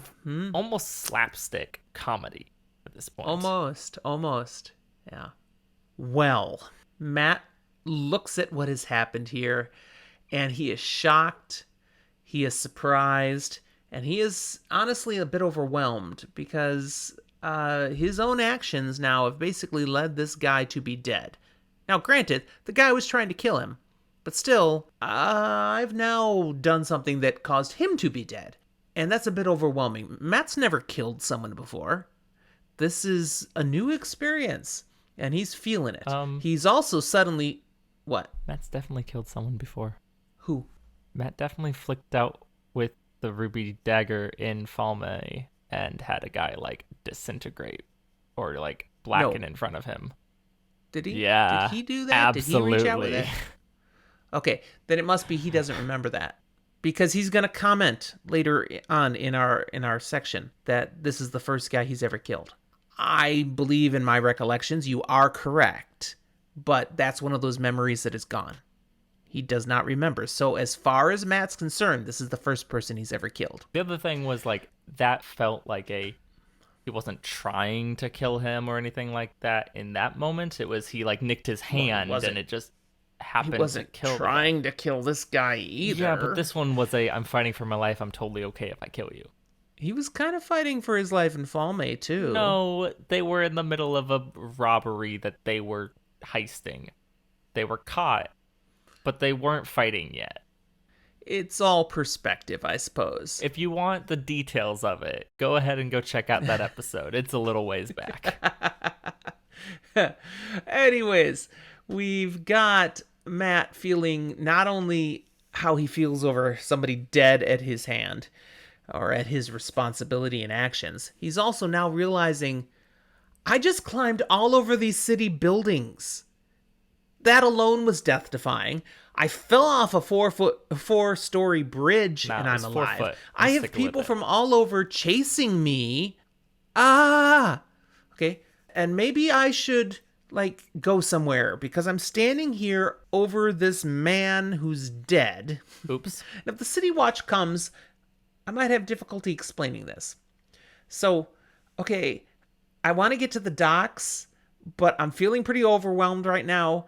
almost slapstick comedy at this point. Almost. Yeah. Well, Matt looks at what has happened here, and he is shocked, he is surprised, and he is honestly a bit overwhelmed because his own actions now have basically led this guy to be dead. Now, granted, the guy was trying to kill him, but still, I've now done something that caused him to be dead. And that's a bit overwhelming. Matt's never killed someone before. This is a new experience, and he's feeling it. He's also suddenly... What? Matt's definitely killed someone before. Who? Matt definitely flicked out with the ruby dagger in Falme and had a guy like disintegrate or like blacken in front of him. Did he? Yeah. Did he do that? Absolutely. Did he reach out with it? Okay, then it must be he doesn't remember that. Because he's going to comment later on in our section that this is the first guy he's ever killed. I believe in my recollections you are correct, but that's one of those memories that is gone. He does not remember. So as far as Matt's concerned, this is the first person he's ever killed. The other thing was like that felt like he wasn't trying to kill him or anything like that in that moment. It was he like nicked his hand and it just happened He wasn't to kill trying to kill this guy either. Yeah, but this one was I'm fighting for my life. I'm totally okay if I kill you. He was kind of fighting for his life in Falme, too. No, they were in the middle of a robbery that they were heisting. They were caught, but they weren't fighting yet. It's all perspective, I suppose. If you want the details of it, go ahead and go check out that episode. It's a little ways back. Anyways, we've got Matt feeling not only how he feels over somebody dead at his hand or at his responsibility and actions, he's also now realizing, I just climbed all over these city buildings. That alone was death-defying. I fell off a 4-story bridge and I'm alive. 4 foot. I have people from all over chasing me. Okay. And maybe I should go somewhere because I'm standing here over this man who's dead. Oops. And if the city watch comes, I might have difficulty explaining this. So, okay, I want to get to the docks, but I'm feeling pretty overwhelmed right now.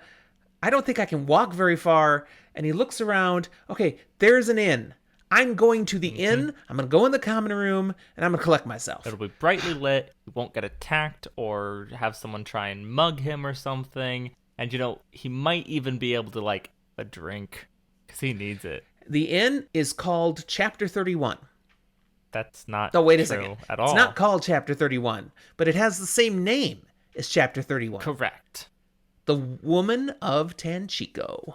I don't think I can walk very far. And he looks around. Okay, there's an inn. I'm going to the inn. I'm going to go in the common room, and I'm going to collect myself. It'll be brightly lit. He won't get attacked or have someone try and mug him or something. And, he might even be able to, a drink because he needs it. The inn is called Chapter 31. That's not wait a true second. at all. It's not called Chapter 31, but it has the same name as Chapter 31. Correct. The Woman of Tanchico.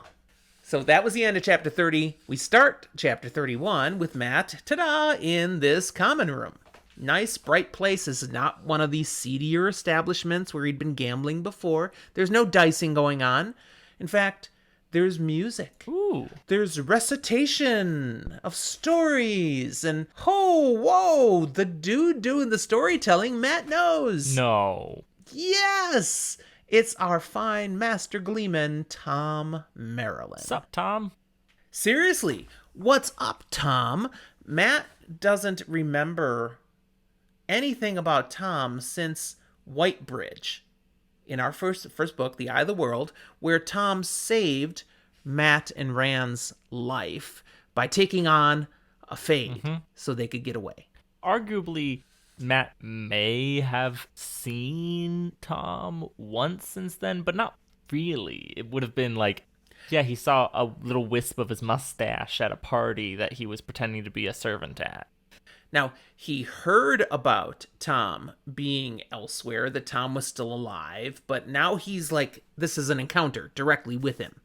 So that was the end of Chapter 30. We start Chapter 31 with Matt, ta-da, in this common room. Nice, bright place. This is not one of these seedier establishments where he'd been gambling before. There's no dicing going on. In fact, there's music. Ooh. There's recitation of stories. And, whoa, the dude doing the storytelling, Matt knows. No. Yes! It's our fine master gleeman, Tom Maryland. Sup, Tom? Seriously, what's up, Tom? Matt doesn't remember anything about Tom since Whitebridge in our first book, The Eye of the World, where Tom saved Matt and Rand's life by taking on a fade so they could get away. Arguably, Matt may have seen Tom once since then, but not really. It would have been like, yeah, he saw a little wisp of his mustache at a party that he was pretending to be a servant at. Now, he heard about Tom being elsewhere, that Tom was still alive, but now he's like, this is an encounter directly with him.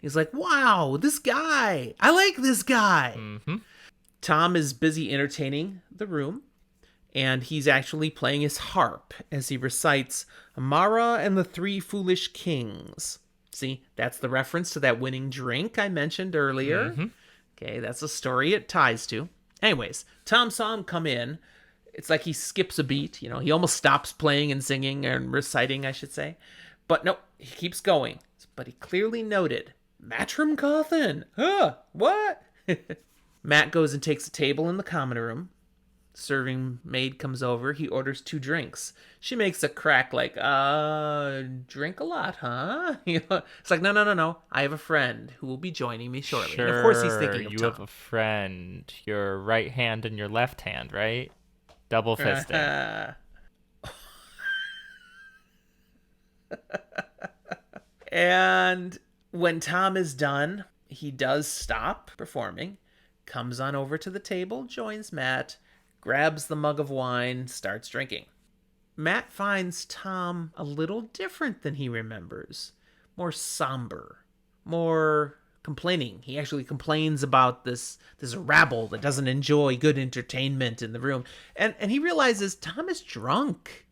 He's like, wow, this guy, I like this guy. Mm-hmm. Tom is busy entertaining the room, and he's actually playing his harp as he recites Mara and the Three Foolish Kings. See, that's the reference to that winning drink I mentioned earlier. Mm-hmm. Okay, that's the story it ties to. Anyways, Tom saw him come in. It's like he skips a beat. You know, he almost stops playing and singing and reciting, I should say. But no, he keeps going. But he clearly noted, Matrim Cauthon. Huh, what? Matt goes and takes a table in the common room. Serving maid comes over. He orders 2 drinks. She makes a crack like, drink a lot, huh? It's like, no. I have a friend who will be joining me shortly. Sure, and of course he's thinking of you Tom. have a friend. Your right hand and your left hand, right? Double fisting. And when Tom is done, he does stop performing, comes on over to the table, joins Matt, grabs the mug of wine, starts drinking. Matt finds Tom a little different than he remembers. More somber, more complaining. He actually complains about this rabble that doesn't enjoy good entertainment in the room. And he realizes Tom is drunk.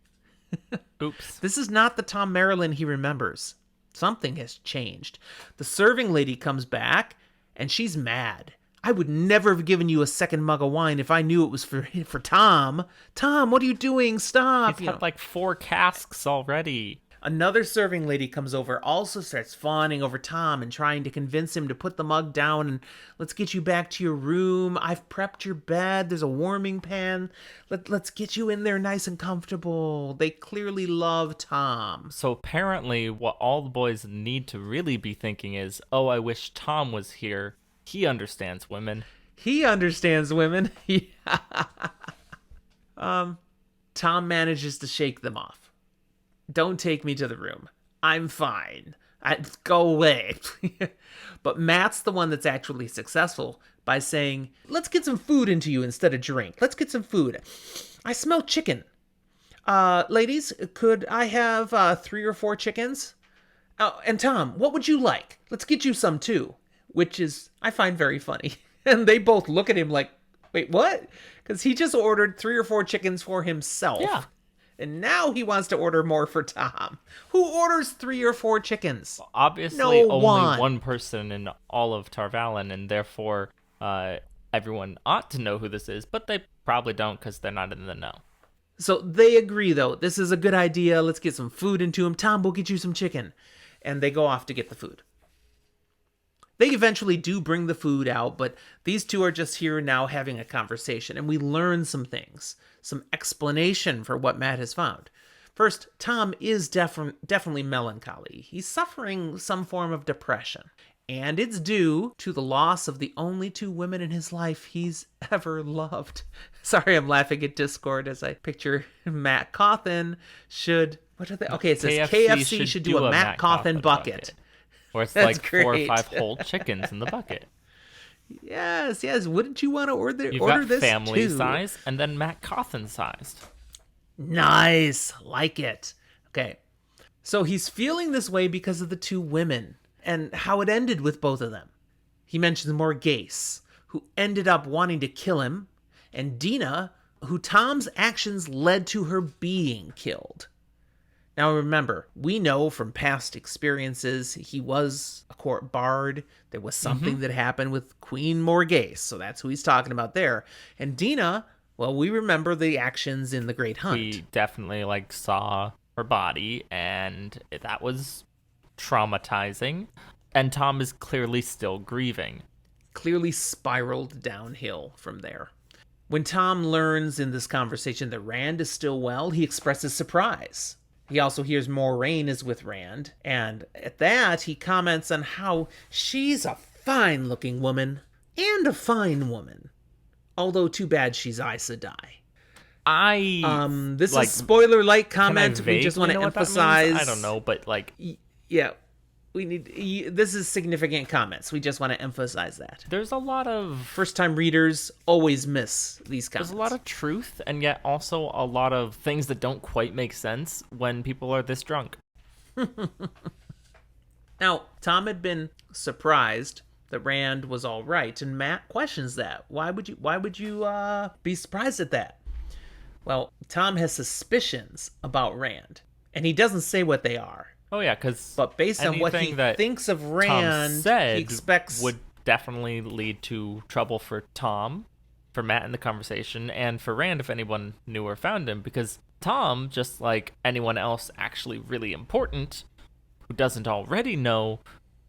Oops. This is not the Tom Maryland he remembers. Something has changed. The serving lady comes back, and she's mad. I would never have given you a second mug of wine if I knew it was for Tom. Tom, what are you doing? Stop. He's had like 4 casks already. Another serving lady comes over, also starts fawning over Tom and trying to convince him to put the mug down and let's get you back to your room. I've prepped your bed. There's a warming pan. Let's get you in there nice and comfortable. They clearly love Tom. So apparently what all the boys need to really be thinking is, oh, I wish Tom was here. He understands women. He understands women. Tom manages to shake them off. Don't take me to the room. I'm fine. Go away. But Matt's the one that's actually successful by saying, let's get some food into you instead of drink. Let's get some food. I smell chicken. Ladies, could I have 3 or 4 chickens? Oh, and Tom, what would you like? Let's get you some too. Which is, I find very funny. And they both look at him like, wait, what? Because he just ordered 3 or 4 chickens for himself. Yeah. And now he wants to order more for Tom. Who orders 3 or 4 chickens? Obviously, No only one person in all of Tar Valon, and therefore everyone ought to know who this is, but they probably don't because they're not in the know. So they agree, though. This is a good idea. Let's get some food into him. Tom, we'll get you some chicken. And they go off to get the food. They eventually do bring the food out, but these two are just here now having a conversation, and we learn some things, some explanation for what Matt has found. First, Tom is definitely melancholy. He's suffering some form of depression, and it's due to the loss of the only 2 women in his life he's ever loved. Sorry, I'm laughing at Discord as I picture Matt Cauthon should... What are they? Okay, it says KFC should do a Matt Cauthon bucket. Where it's That's like 4 or great. 5 whole chickens in the bucket. Yes. Wouldn't you want to order Got this family too? size and then Matt Cauthon sized. Nice. Like it. Okay. So he's feeling this way because of the 2 women and how it ended with both of them. He mentions Morgase, who ended up wanting to kill him, and Dina, who Tom's actions led to her being killed. Now remember, we know from past experiences he was a court bard. There was something that happened with Queen Morgase, so that's who he's talking about there. And Dina, well, we remember the actions in the Great Hunt. We definitely saw her body, and that was traumatizing. And Tom is clearly still grieving. Clearly spiraled downhill from there. When Tom learns in this conversation that Rand is still well, he expresses surprise. He also hears Moraine is with Rand, and at that, he comments on how she's a fine-looking woman, and a fine woman. Although too bad she's Aes Sedai. This is spoiler-like comment. We just want to emphasize. I don't know, but like, yeah, this is significant comments. We just want to emphasize that. There's a lot of first-time readers always miss these comments. There's a lot of truth, and yet also a lot of things that don't quite make sense when people are this drunk. Now, Tom had been surprised that Rand was all right, and Matt questions that. Why would you be surprised at that? Well, Tom has suspicions about Rand, and he doesn't say what they are. Oh yeah, because but based on what he thinks of Rand, he expects would definitely lead to trouble for Tom, for Matt in the conversation, and for Rand if anyone knew or found him. Because Tom, just like anyone else actually really important who doesn't already know,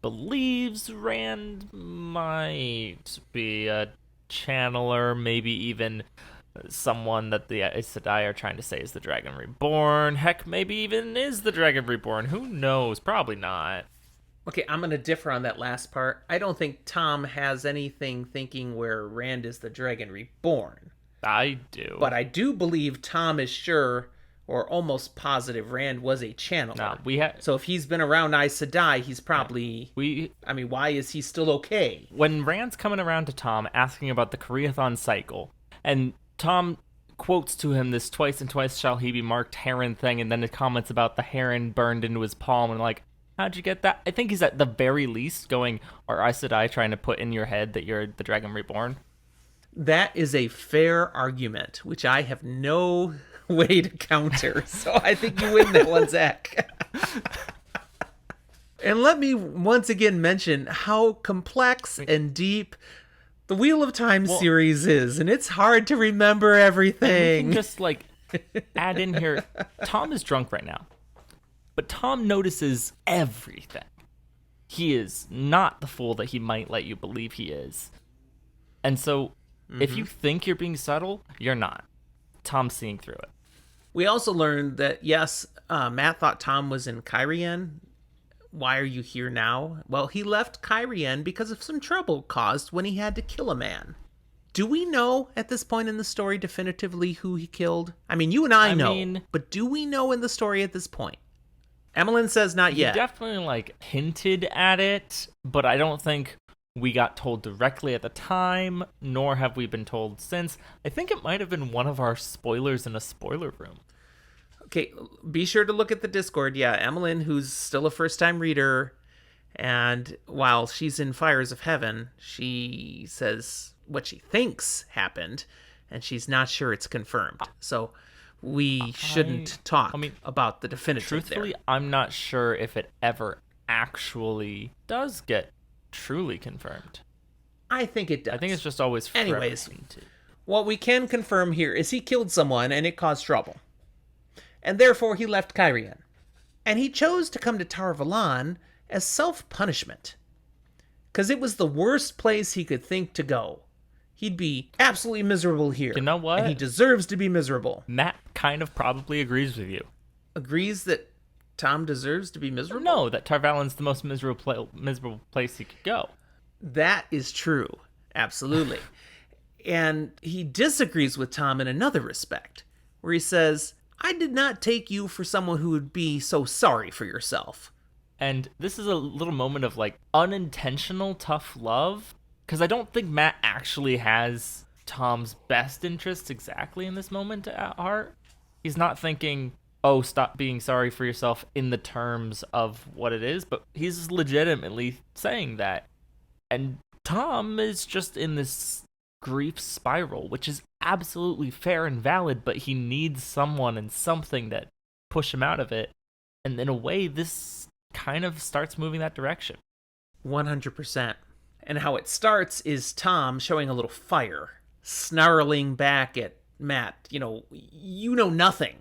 believes Rand might be a channeler, maybe even someone that the Aes Sedai are trying to say is the Dragon Reborn. Heck, maybe even is the Dragon Reborn. Who knows? Probably not. Okay, I'm going to differ on that last part. I don't think Tom has anything thinking where Rand is the Dragon Reborn. I do. But I do believe Tom is sure or almost positive Rand was a channeler. No, so if he's been around Aes Sedai, he's probably... I mean, why is he still okay? When Rand's coming around to Tom asking about the Cauthon cycle, and Tom quotes to him this twice and twice shall he be marked heron thing, and then it comments about the heron burned into his palm, and like, how'd you get that? I think he's at the very least going, are Aes Sedai trying to put in your head that you're the Dragon Reborn? That is a fair argument, which I have no way to counter, so I think you win that one, Zach. And let me once again mention how complex and deep the Wheel of Time series is, and it's hard to remember everything. We can just, like, add in here, Tom is drunk right now, but Tom notices everything. He is not the fool that he might let you believe he is. And so, if you think you're being subtle, you're not. Tom's seeing through it. We also learned that, yes, Matt thought Tom was in Cairhien. Why are you here now? Well, he left Cairhien because of some trouble caused when he had to kill a man. Do we know at this point in the story definitively who he killed? I mean, you and I know, but do we know in the story at this point? Emmeline says not yet. He definitely, like, hinted at it, but I don't think we got told directly at the time, nor have we been told since. I think it might have been one of our spoilers in a spoiler room. Okay, be sure to look at the Discord. Yeah, Emmeline, who's still a first-time reader, and while she's in Fires of Heaven, she says what she thinks happened, and she's not sure it's confirmed. So we shouldn't talk about the definitive truthfully, there. I'm not sure if it ever actually does get truly confirmed. I think it does. I think it's just always anyways. What we can confirm here is he killed someone and it caused trouble. And therefore he left Cairhien. And he chose to come to Tar Valon as self-punishment. Because it was the worst place he could think to go. He'd be absolutely miserable here. You know what? And he deserves to be miserable. Matt kind of probably agrees with you. Agrees that Tom deserves to be miserable? No, that Tar Valon's the most miserable place he could go. That is true. Absolutely. And he disagrees with Tom in another respect, where he says, I did not take you for someone who would be so sorry for yourself. And this is a little moment of, like, unintentional tough love, because I don't think Matt actually has Tom's best interests exactly in this moment at heart. He's not thinking, oh, stop being sorry for yourself in the terms of what it is, but he's legitimately saying that. And Tom is just in this grief spiral, which is absolutely fair and valid, but he needs someone and something that push him out of it. And in a way, this kind of starts moving that direction. 100%. And how it starts is Tom showing a little fire, snarling back at Matt. You know nothing.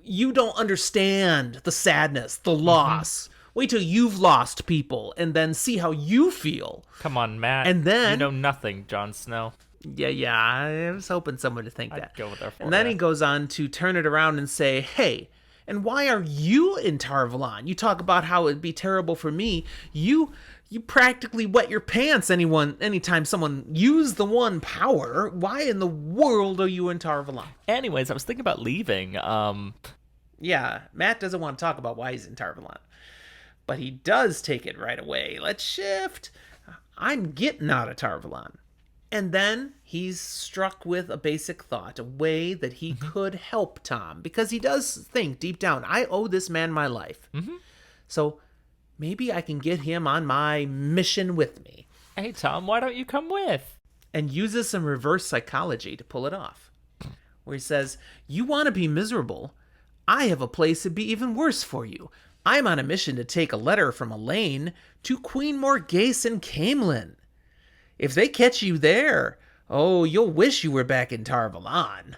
You don't understand the sadness, the loss. Wait till you've lost people and then see how you feel. Come on, Matt. And then... You know nothing, Jon Snow. Yeah, I was hoping someone would think I'd that. go with our And then yeah. he goes on to turn it around and say, hey, and why are you in Tar Valon? You talk about how it'd be terrible for me. You practically wet your pants anytime someone used the one power. Why in the world are you in Tar Valon? Anyways, I was thinking about leaving. Yeah, Matt doesn't want to talk about why he's in Tar Valon. But he does take it right away. Let's shift. I'm getting out of Tar Valon. And then he's struck with a basic thought, a way that he could help Tom, because he does think deep down, I owe this man my life. So maybe I can get him on my mission with me. Hey, Tom, why don't you come with? And uses some reverse psychology to pull it off. Where he says, you want to be miserable? I have a place that'd be even worse for you. I'm on a mission to take a letter from Elaine to Queen Morghese in Camelin. If they catch you there, oh, you'll wish you were back in Tar Valon.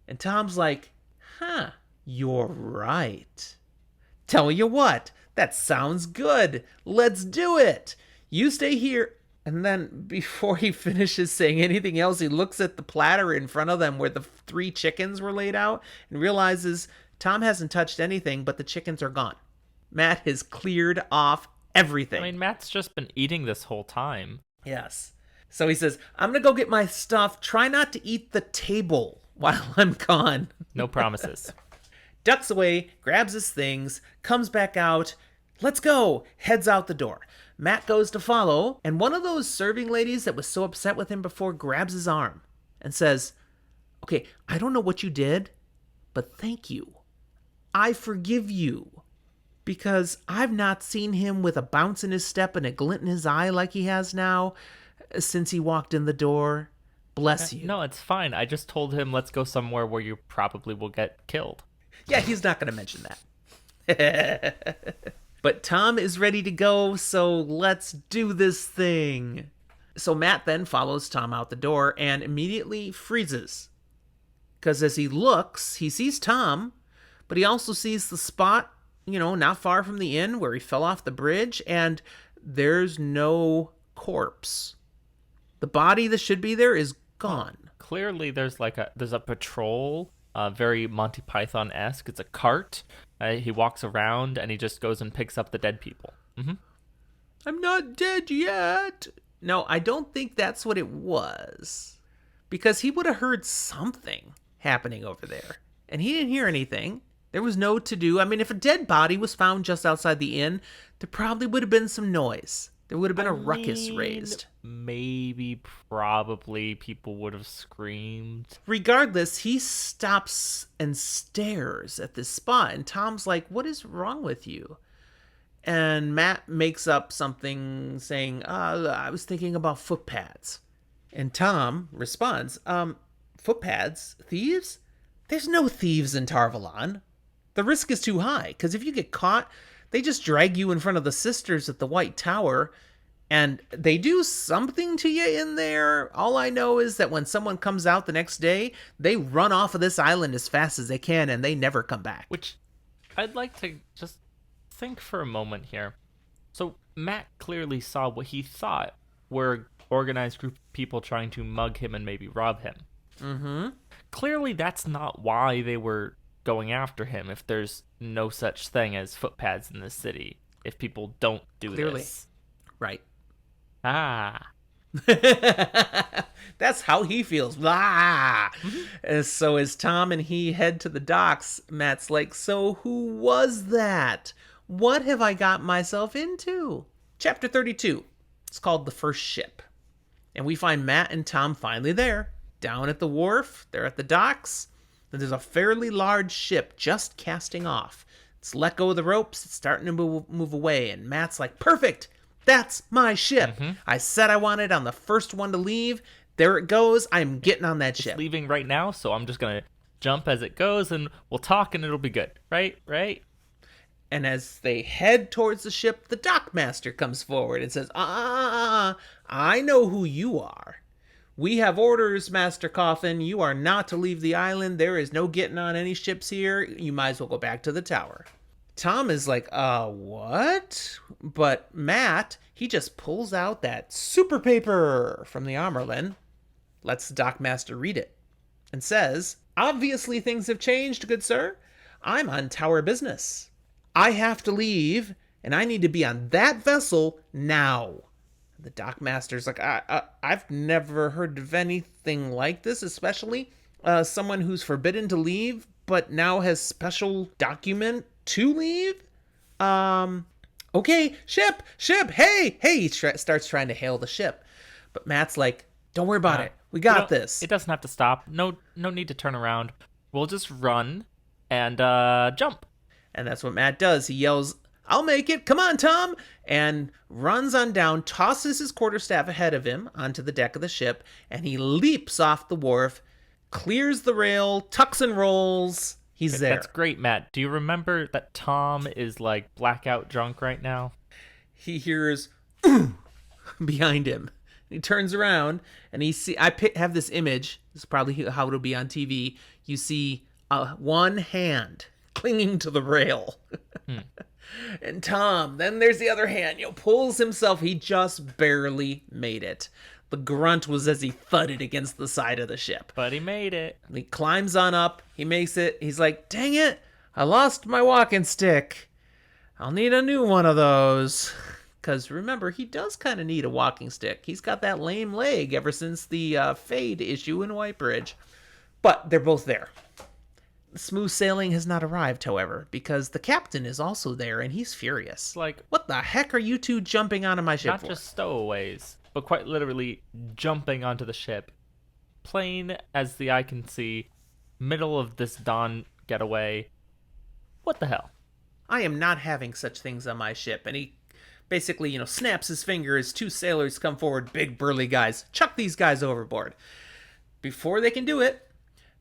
And Tom's like, you're right. Tell you what, that sounds good. Let's do it. You stay here. And then before he finishes saying anything else, he looks at the platter in front of them where the 3 chickens were laid out and realizes Tom hasn't touched anything, but the chickens are gone. Matt has cleared off everything. I mean, Matt's just been eating this whole time. Yes. So he says, I'm going to go get my stuff. Try not to eat the table while I'm gone. No promises. Ducks away, grabs his things, comes back out. Let's go. Heads out the door. Matt goes to follow, and one of those serving ladies that was so upset with him before grabs his arm and says, okay, I don't know what you did, but thank you. I forgive you. Because I've not seen him with a bounce in his step and a glint in his eye like he has now since he walked in the door. Bless you. No, it's fine. I just told him, let's go somewhere where you probably will get killed. Yeah, he's not going to mention that. But Tom is ready to go, so let's do this thing. So Matt then follows Tom out the door and immediately freezes. Because as he looks, he sees Tom, but he also sees the spot, not far from the inn where he fell off the bridge, and there's no corpse. The body that should be there is gone. Clearly, there's a patrol, very Monty Python-esque. It's a cart. He walks around and he just goes and picks up the dead people. I'm not dead yet. No, I don't think that's what it was. Because he would have heard something happening over there. And he didn't hear anything. There was no to-do. I mean, if a dead body was found just outside the inn, there probably would have been some noise. There would have been a ruckus raised. Maybe, probably, people would have screamed. Regardless, he stops and stares at this spot. And Tom's like, what is wrong with you? And Matt makes up something saying, I was thinking about footpads. And Tom responds, footpads? Thieves? There's no thieves in Tar Valon. The risk is too high, because if you get caught, they just drag you in front of the sisters at the White Tower, and they do something to you in there. All I know is that when someone comes out the next day, they run off of this island as fast as they can, and they never come back. Which, I'd like to just think for a moment here. So, Matt clearly saw what he thought were an organized group of people trying to mug him and maybe rob him. Clearly, that's not why they were going after him if there's no such thing as footpads in this city. If people don't do this. Right. That's how he feels. And so as Tom and he head to the docks, Matt's like, so who was that? What have I got myself into? Chapter 32. It's called The First Ship. And we find Matt and Tom finally there. Down at the wharf, they're at the docks, and there's a fairly large ship just casting off. It's let go of the ropes, it's starting to move away, and Matt's like, perfect, that's my ship. I said I wanted on the first one to leave. There it goes, I'm getting on that ship. It's leaving right now, so I'm just going to jump as it goes, and we'll talk, and it'll be good. Right? And as they head towards the ship, the dockmaster comes forward and says, I know who you are. We have orders, Master Cauthon. You are not to leave the island. There is no getting on any ships here. You might as well go back to the tower. Tom is like, what? But Matt, he just pulls out that super paper from the Armerlin lets the dockmaster read it, and says, "Obviously things have changed, good sir. I'm on tower business. I have to leave, and I need to be on that vessel now." The dockmaster's like, I've never heard of anything like this, especially someone who's forbidden to leave, but now has special document to leave. Okay, ship, hey. He starts trying to hail the ship. But Matt's like, don't worry about it. We got this. It doesn't have to stop. No need to turn around. We'll just run and jump. And that's what Matt does. He yells, "I'll make it. Come on, Tom." And runs on down, tosses his quarterstaff ahead of him onto the deck of the ship, and he leaps off the wharf, clears the rail, tucks and rolls. He's there. That's great, Matt. Do you remember that Tom is like blackout drunk right now? He hears behind him. He turns around and have this image. This is probably how it'll be on TV. You see one hand clinging to the rail. And Tom, then there's the other hand, pulls himself. He just barely made it. The grunt was as he thudded against the side of the ship. But he made it. He climbs on up. He makes it. He's like, dang it, I lost my walking stick. I'll need a new one of those. Because remember, he does kind of need a walking stick. He's got that lame leg ever since the Fade issue in Whitebridge. But they're both there. Smooth sailing has not arrived, however, because the captain is also there, and he's furious. Like, what the heck are you two jumping onto my ship not for? Not just stowaways, but quite literally jumping onto the ship. Plain as the eye can see, middle of this dawn getaway. What the hell? I am not having such things on my ship. And he basically, snaps his finger as two sailors come forward, big burly guys. Chuck these guys overboard. Before they can do it,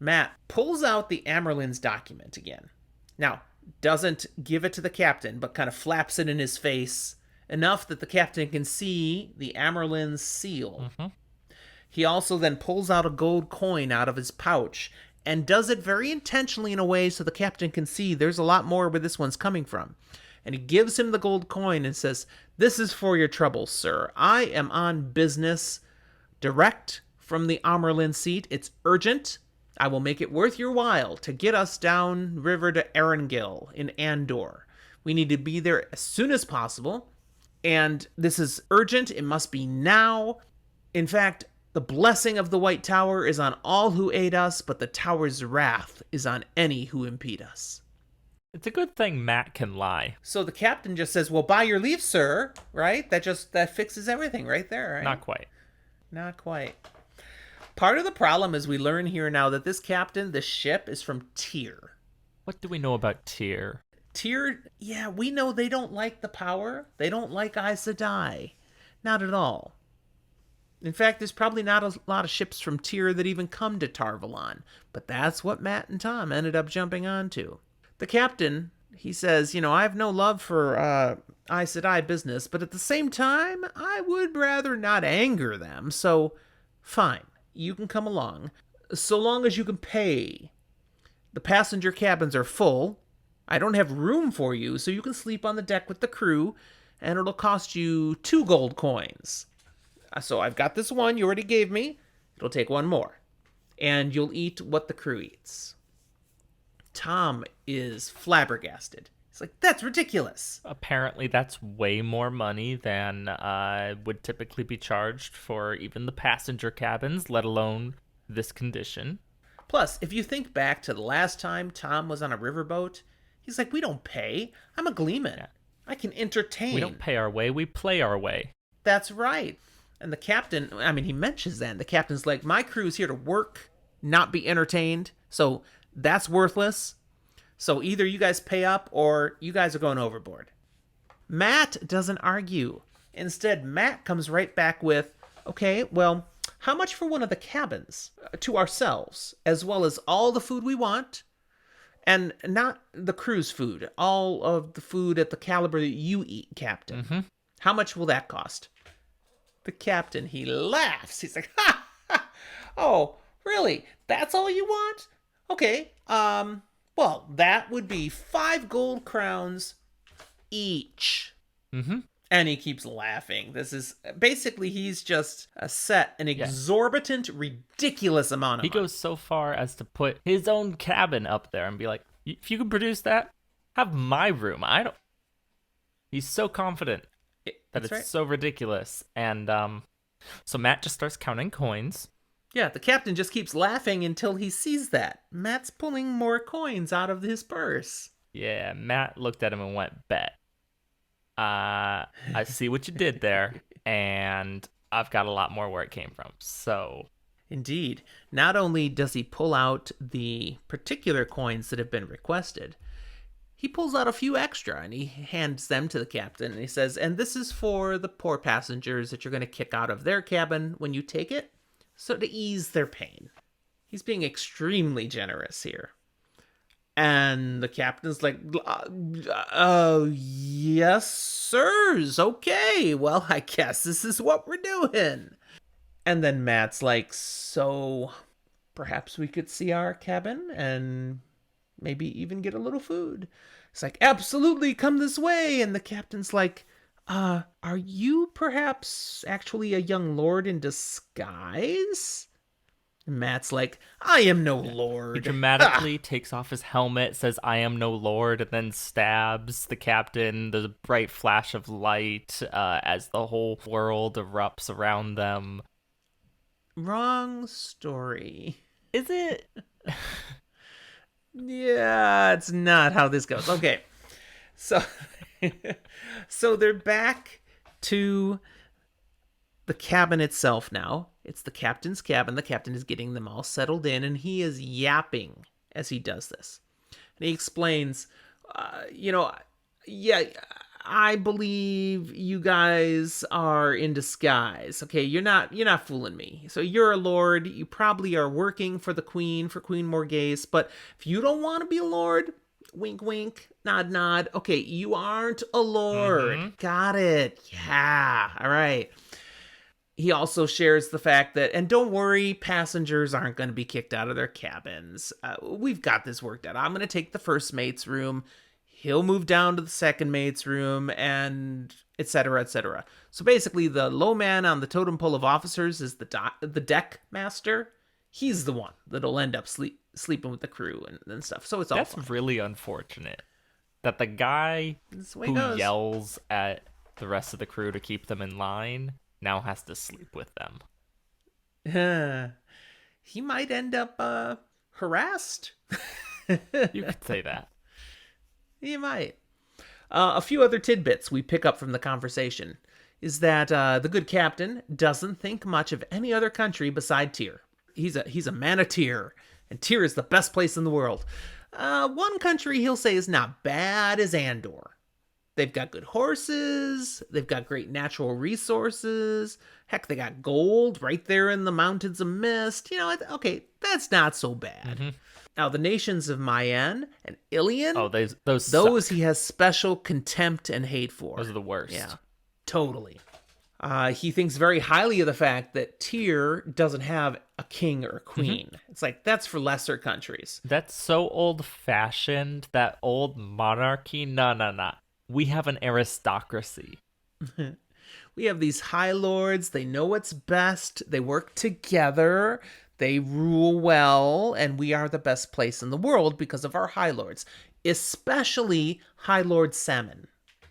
Matt pulls out the Amerlin's document again. Now, doesn't give it to the captain, but kind of flaps it in his face enough that the captain can see the Amerlin's seal. Mm-hmm. He also then pulls out a gold coin out of his pouch and does it very intentionally in a way so the captain can see there's a lot more where this one's coming from. And he gives him the gold coin and says, "This is for your troubles, sir. I am on business direct from the Amerlin seat. It's urgent. I will make it worth your while to get us down river to Erangel in Andor. We need to be there as soon as possible. And this is urgent. It must be now. In fact, the blessing of the White Tower is on all who aid us, but the Tower's wrath is on any who impede us." It's a good thing Matt can lie. So the captain just says, "Well, by your leave, sir," right? That fixes everything right there, right? Not quite. Not quite. Part of the problem is we learn here now that this captain, the ship, is from Tyr. What do we know about Tyr? Tyr, yeah, we know they don't like the power. They don't like Aes Sedai. Not at all. In fact, there's probably not a lot of ships from Tyr that even come to Tar Valon. But that's what Matt and Tom ended up jumping onto. The captain, he says, I have no love for Aes Sedai business, but at the same time, I would rather not anger them. So, fine. You can come along, so long as you can pay. The passenger cabins are full. I don't have room for you, so you can sleep on the deck with the crew, and it'll cost you 2 gold coins. So I've got this one you already gave me. It'll take 1 more. And you'll eat what the crew eats. Tom is flabbergasted. He's like, that's ridiculous. Apparently that's way more money than would typically be charged for even the passenger cabins, let alone this condition. Plus, if you think back to the last time Tom was on a riverboat, he's like, we don't pay. I'm a gleeman. Yeah. I can entertain. We don't pay our way, we play our way. That's right. And the captain, he mentions that. And the captain's like, my crew's here to work, not be entertained. So that's worthless. So either you guys pay up or you guys are going overboard. Matt doesn't argue. Instead, Matt comes right back with, okay, well, how much for one of the cabins to ourselves, as well as all the food we want, and not the crew's food, all of the food at the caliber that you eat, Captain. Mm-hmm. How much will that cost? The captain, he laughs. He's like, ha, ha, oh, really? That's all you want? Okay, well, that would be 5 gold crowns each. Mm-hmm. And he keeps laughing. This is basically, he's just set an Yeah. exorbitant, ridiculous amount of He money. goes so far as to put his own cabin up there and be like, if you can produce that, have my room. I don't. He's so confident that That's it's right. so ridiculous. And so Matt just starts counting coins. Yeah, the captain just keeps laughing until he sees that. Matt's pulling more coins out of his purse. Yeah, Matt looked at him and went, bet. I see what you did there, and I've got a lot more where it came from. So, Indeed. Not only does he pull out the particular coins that have been requested, he pulls out a few extra and he hands them to the captain and he says, and this is for the poor passengers that you're going to kick out of their cabin when you take it, so to ease their pain. He's being extremely generous here. And the captain's like, yes, sirs. Okay, well, I guess this is what we're doing. And then Matt's like, so perhaps we could see our cabin and maybe even get a little food. It's like, absolutely, come this way. And the captain's like, are you perhaps actually a young lord in disguise? And Matt's like, I am no lord. he dramatically takes off his helmet, says, I am no lord, and then stabs the captain. There's a bright flash of light as the whole world erupts around them. Wrong story. Is it? Yeah, it's not how this goes. Okay. So so they're back to the cabin itself now. It's the captain's cabin. The captain is getting them all settled in, and he is yapping as he does this. And he explains, yeah, I believe you guys are in disguise. Okay, you're not fooling me. So you're a lord. You probably are working for the queen, for Queen Morghese. But if you don't want to be a lord, wink, wink, nod, nod. Okay, you aren't a lord. Mm-hmm. Got it. Yeah. All right. He also shares the fact that, and don't worry, passengers aren't going to be kicked out of their cabins. We've got this worked out. I'm going to take the first mate's room. He'll move down to the second mate's room, and etc., etc. So basically, the low man on the totem pole of officers is the deck master. He's the one that'll end up sleeping with the crew and stuff. So it's all That's fine. really unfortunate that the guy That's the way it who goes. yells at the rest of the crew to keep them in line now has to sleep with them. He might end up harassed. You could say that. He might. A few other tidbits we pick up from the conversation is that the good captain doesn't think much of any other country beside Tyr. He's a man of Tyr, and Tyr is the best place in the world. One country he'll say is not bad is Andor. They've got good horses. They've got great natural resources. Heck, they got gold right there in the mountains of mist. Okay, that's not so bad. Mm-hmm. Now, the nations of Mayen and Ilion, Oh, those suck. he has special contempt and hate for. Those are the worst. Yeah, totally. He thinks very highly of the fact that Tyr doesn't have a king or a queen. It's like, that's for lesser countries. That's so old-fashioned, that old monarchy. No. We have an aristocracy. We have these high lords. They know what's best. They work together. They rule well. And we are the best place in the world because of our high lords, especially High Lord Salmon.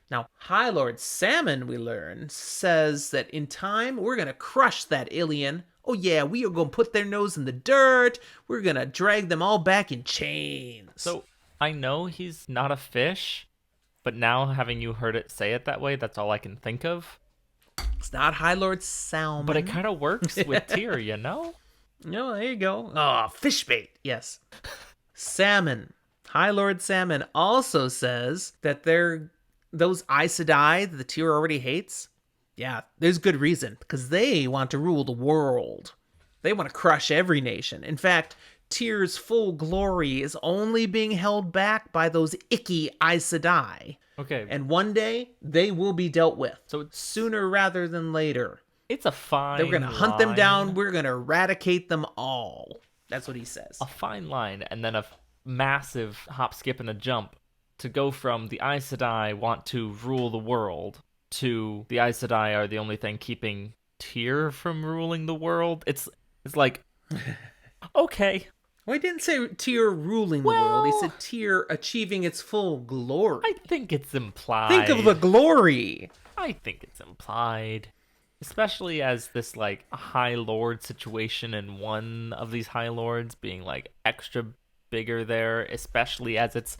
Now, High Lord Salmon, we learn, says that in time, we're going to crush that Ilion. Oh, yeah, we are going to put their nose in the dirt. We're going to drag them all back in chains. So I know he's not a fish, but now having you heard it say it that way, that's all I can think of. It's not High Lord Salmon. But it kind of works with Tyr, you know? No, there you go. Oh, fish bait. Yes. Salmon. High Lord Salmon also says that those Aes Sedai that the Tyr already hates, yeah, there's good reason, because they want to rule the world. They want to crush every nation. In fact, Tyr's full glory is only being held back by those icky Aes Sedai. Okay. And one day, they will be dealt with. So it's Sooner rather than later. It's a fine They're going to hunt them line. down. We're going to eradicate them all. That's what he says. A fine line, and then a massive hop, skip, and a jump to go from the Aes Sedai want to rule the world to the Aes Sedai are the only thing keeping Tyr from ruling the world. It's like, okay, Well, he didn't say Tyr ruling the world. He well, said Tyr achieving its full glory. I think it's Think of the implied. glory. I think it's implied. Especially as this like High Lord situation and one of these High Lords being like extra bigger there, especially as it's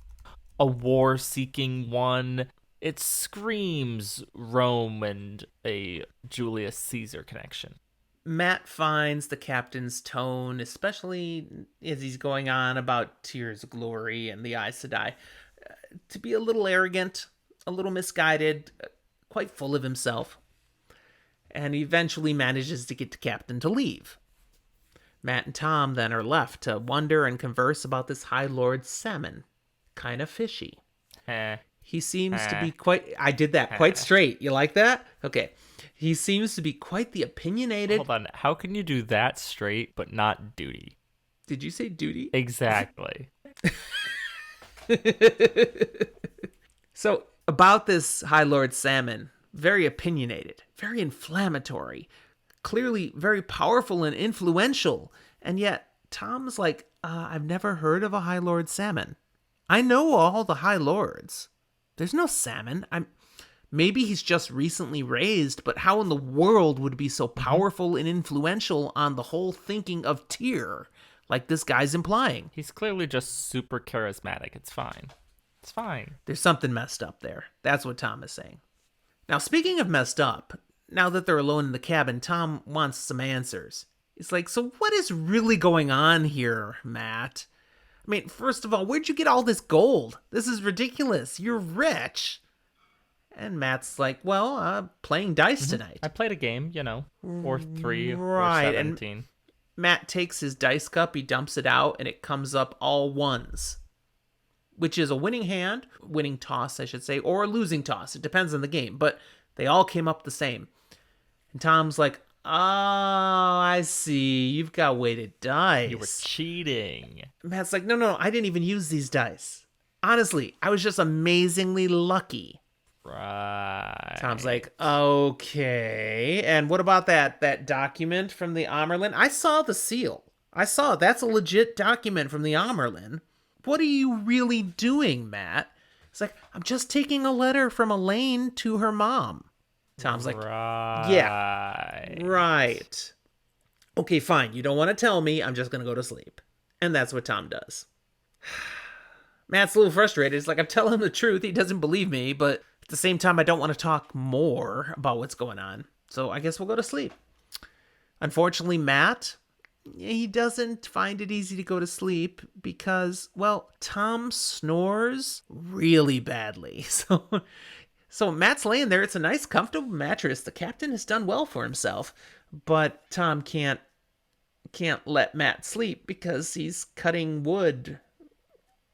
a war seeking one. It screams Rome and a Julius Caesar connection. Matt finds the captain's tone, especially as he's going on about Tyr's glory and the Aes Sedai, to be a little arrogant, a little misguided, quite full of himself. And he eventually manages to get the captain to leave. Matt and Tom then are left to wonder and converse about this High Lord Salmon. Kind of fishy. Eh, He seems to be quite... I did that quite straight. You like that? Okay. He seems to be quite the opinionated... hold on. How can you do that straight but not duty? Did you say duty? Exactly. So, about this High Lord Salmon, very opinionated, very inflammatory, clearly very powerful and influential, and yet Tom's like, I've never heard of a High Lord Salmon. I know all the High Lords. There's no salmon. Maybe he's just recently raised, but how in the world would it be so powerful and influential on the whole thinking of Tyr, like this guy's implying? He's clearly just super charismatic. It's fine. It's fine. There's something messed up there. That's what Tom is saying. Now, speaking of messed up, now that they're alone in the cabin, Tom wants some answers. He's like, so what is really going on here, Matt? I mean, first of all, where'd you get all this gold? This is ridiculous. You're rich. And Matt's like, well, playing dice tonight. I played a game, 4-3 Right, or 17. Matt takes his dice cup, he dumps it out, and it comes up all ones, which is a winning toss, I should say, or a losing toss. It depends on the game, but they all came up the same. And Tom's like, oh, I see. You've got weighted dice. You were cheating. Matt's like, no, I didn't even use these dice. Honestly, I was just amazingly lucky. Right. Tom's like, okay. And what about that document from the Amerlin? I saw the seal. That's a legit document from the Amerlin. What are you really doing, Matt? It's like, I'm just taking a letter from Elaine to her mom. Tom's like, right. yeah, right. Okay, fine. You don't want to tell me. I'm just going to go to sleep. And that's what Tom does. Matt's a little frustrated. It's like, I'm telling him the truth. He doesn't believe me, but at the same time, I don't want to talk more about what's going on. So I guess we'll go to sleep. Unfortunately, Matt, he doesn't find it easy to go to sleep because, well, Tom snores really badly. So Matt's laying there. It's a nice, comfortable mattress. The captain has done well for himself, but Tom can't let Matt sleep because he's cutting wood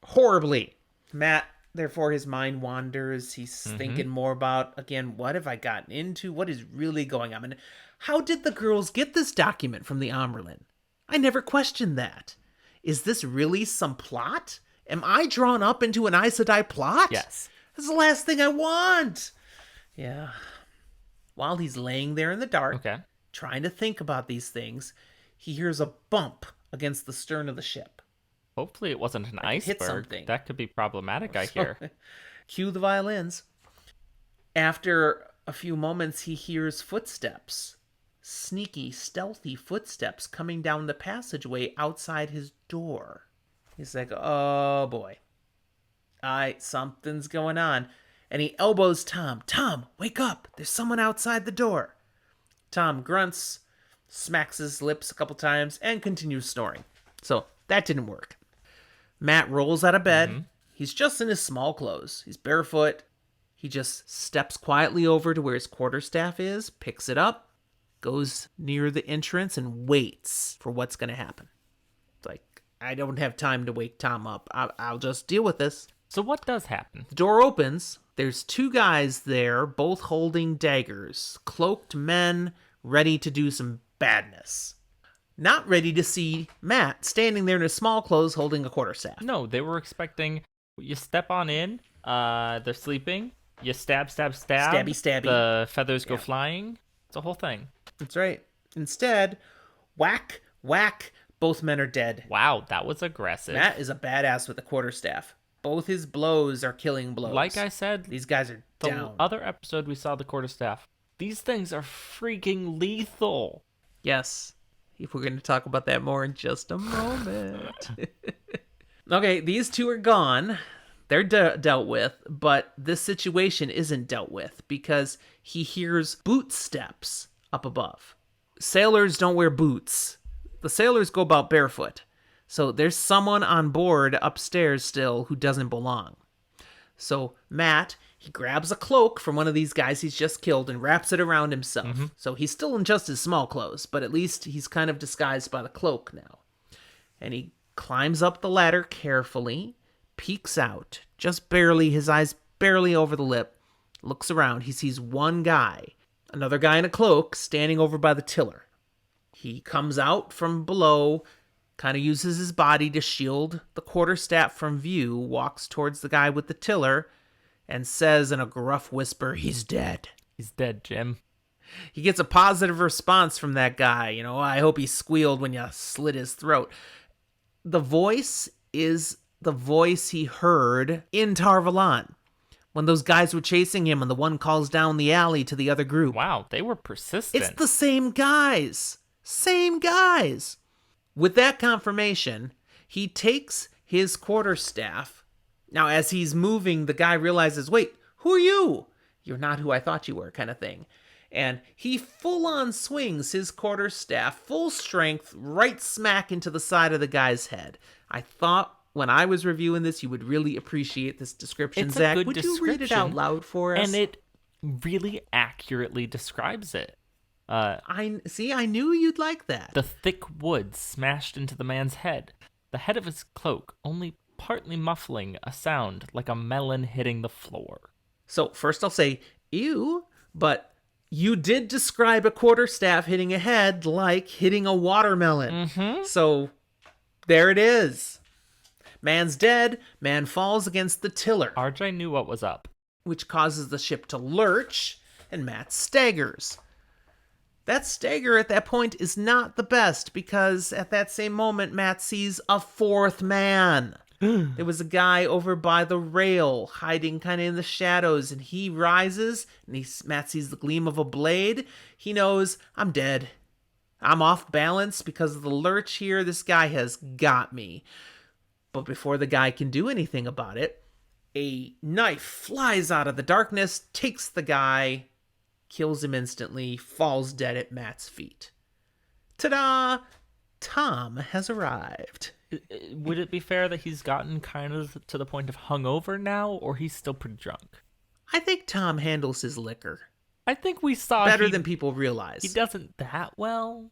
horribly. Matt, therefore, his mind wanders. He's thinking more about, again, what have I gotten into? What is really going on? And how did the girls get this document from the Amerlin? I never questioned that. Is this really some plot? Am I drawn up into an Aes Sedai plot? Yes. That's the last thing I want. Yeah. While he's laying there in the dark, trying to think about these things, he hears a bump against the stern of the ship. Hopefully it wasn't an iceberg. something. That could be problematic, I hear. Cue the violins. After a few moments, he hears footsteps. Sneaky, stealthy footsteps coming down the passageway outside his door. He's like, oh boy. Something's going on. And he elbows Tom. Tom, wake up. There's someone outside the door. Tom grunts, smacks his lips a couple times, and continues snoring. So that didn't work. Matt rolls out of bed. He's just in his small clothes. He's barefoot. He just steps quietly over to where his quarterstaff is, picks it up, goes near the entrance, and waits for what's going to happen. It's like, I don't have time to wake Tom up. I'll just deal with this. So what does happen? The door opens. There's two guys there, both holding daggers. Cloaked men ready to do some badness. Not ready to see Matt standing there in his small clothes holding a quarterstaff. No, they were expecting you step on in, they're sleeping, You stab, stab, stab. Stabby, stabby. The feathers go flying. It's a whole thing. That's right. Instead, whack, whack, both men are dead. Wow, that was aggressive. Matt is a badass with a quarterstaff. Both his blows are killing blows. Like I said, these guys are the down. other episode we saw the quarterstaff. These things are freaking lethal. Yes. We're going to talk about that more in just a moment. Okay, these two are gone. They're dealt with, but this situation isn't dealt with because he hears boot steps up above. Sailors don't wear boots. The sailors go about barefoot. So there's someone on board upstairs still who doesn't belong. So Matt, he grabs a cloak from one of these guys he's just killed and wraps it around himself. Mm-hmm. So he's still in just his small clothes, but at least he's kind of disguised by the cloak now. And he climbs up the ladder carefully, peeks out, just barely, his eyes barely over the lip, looks around. He sees one guy, another guy in a cloak, standing over by the tiller. He comes out from below, kind of uses his body to shield the quarterstaff from view, walks towards the guy with the tiller, and says in a gruff whisper, "He's dead." He's dead, Jim. He gets a positive response from that guy. You know, I hope he squealed when you slit his throat. The voice is the voice he heard in Tar Valon when those guys were chasing him and the one calls down the alley to the other group. Wow, they were persistent. It's the same guys. Same guys. With that confirmation, he takes his quarterstaff. Now, as he's moving, the guy realizes, wait, who are you? You're not who I thought you were, kind of thing. And he full-on swings his quarterstaff, full strength, right smack into the side of the guy's head. I thought when I was reviewing this, you would really appreciate this description. It's Zach, a good would you read it out loud for us? And it really accurately describes it. I knew you'd like that. The thick wood smashed into the man's head, the head of his cloak only partly muffling a sound like a melon hitting the floor. So first I'll say, ew, but you did describe a quarterstaff hitting a head like hitting a watermelon. Mm-hmm. So there it is. Man's dead, man falls against the tiller. RJ knew what was up. Which causes the ship to lurch, and Matt staggers. That stagger at that point is not the best, because at that same moment, Matt sees a fourth man. There was a guy over by the rail, hiding kind of in the shadows, and he rises, and Matt sees the gleam of a blade. He knows, I'm dead. I'm off balance because of the lurch here. This guy has got me. But before the guy can do anything about it, a knife flies out of the darkness, takes the guy, kills him instantly, falls dead at Matt's feet. Ta-da! Tom has arrived. Would it be fair that he's gotten kind of to the point of hungover now, or he's still pretty drunk? I think Tom handles his liquor I think we saw better than people realize. He doesn't that well.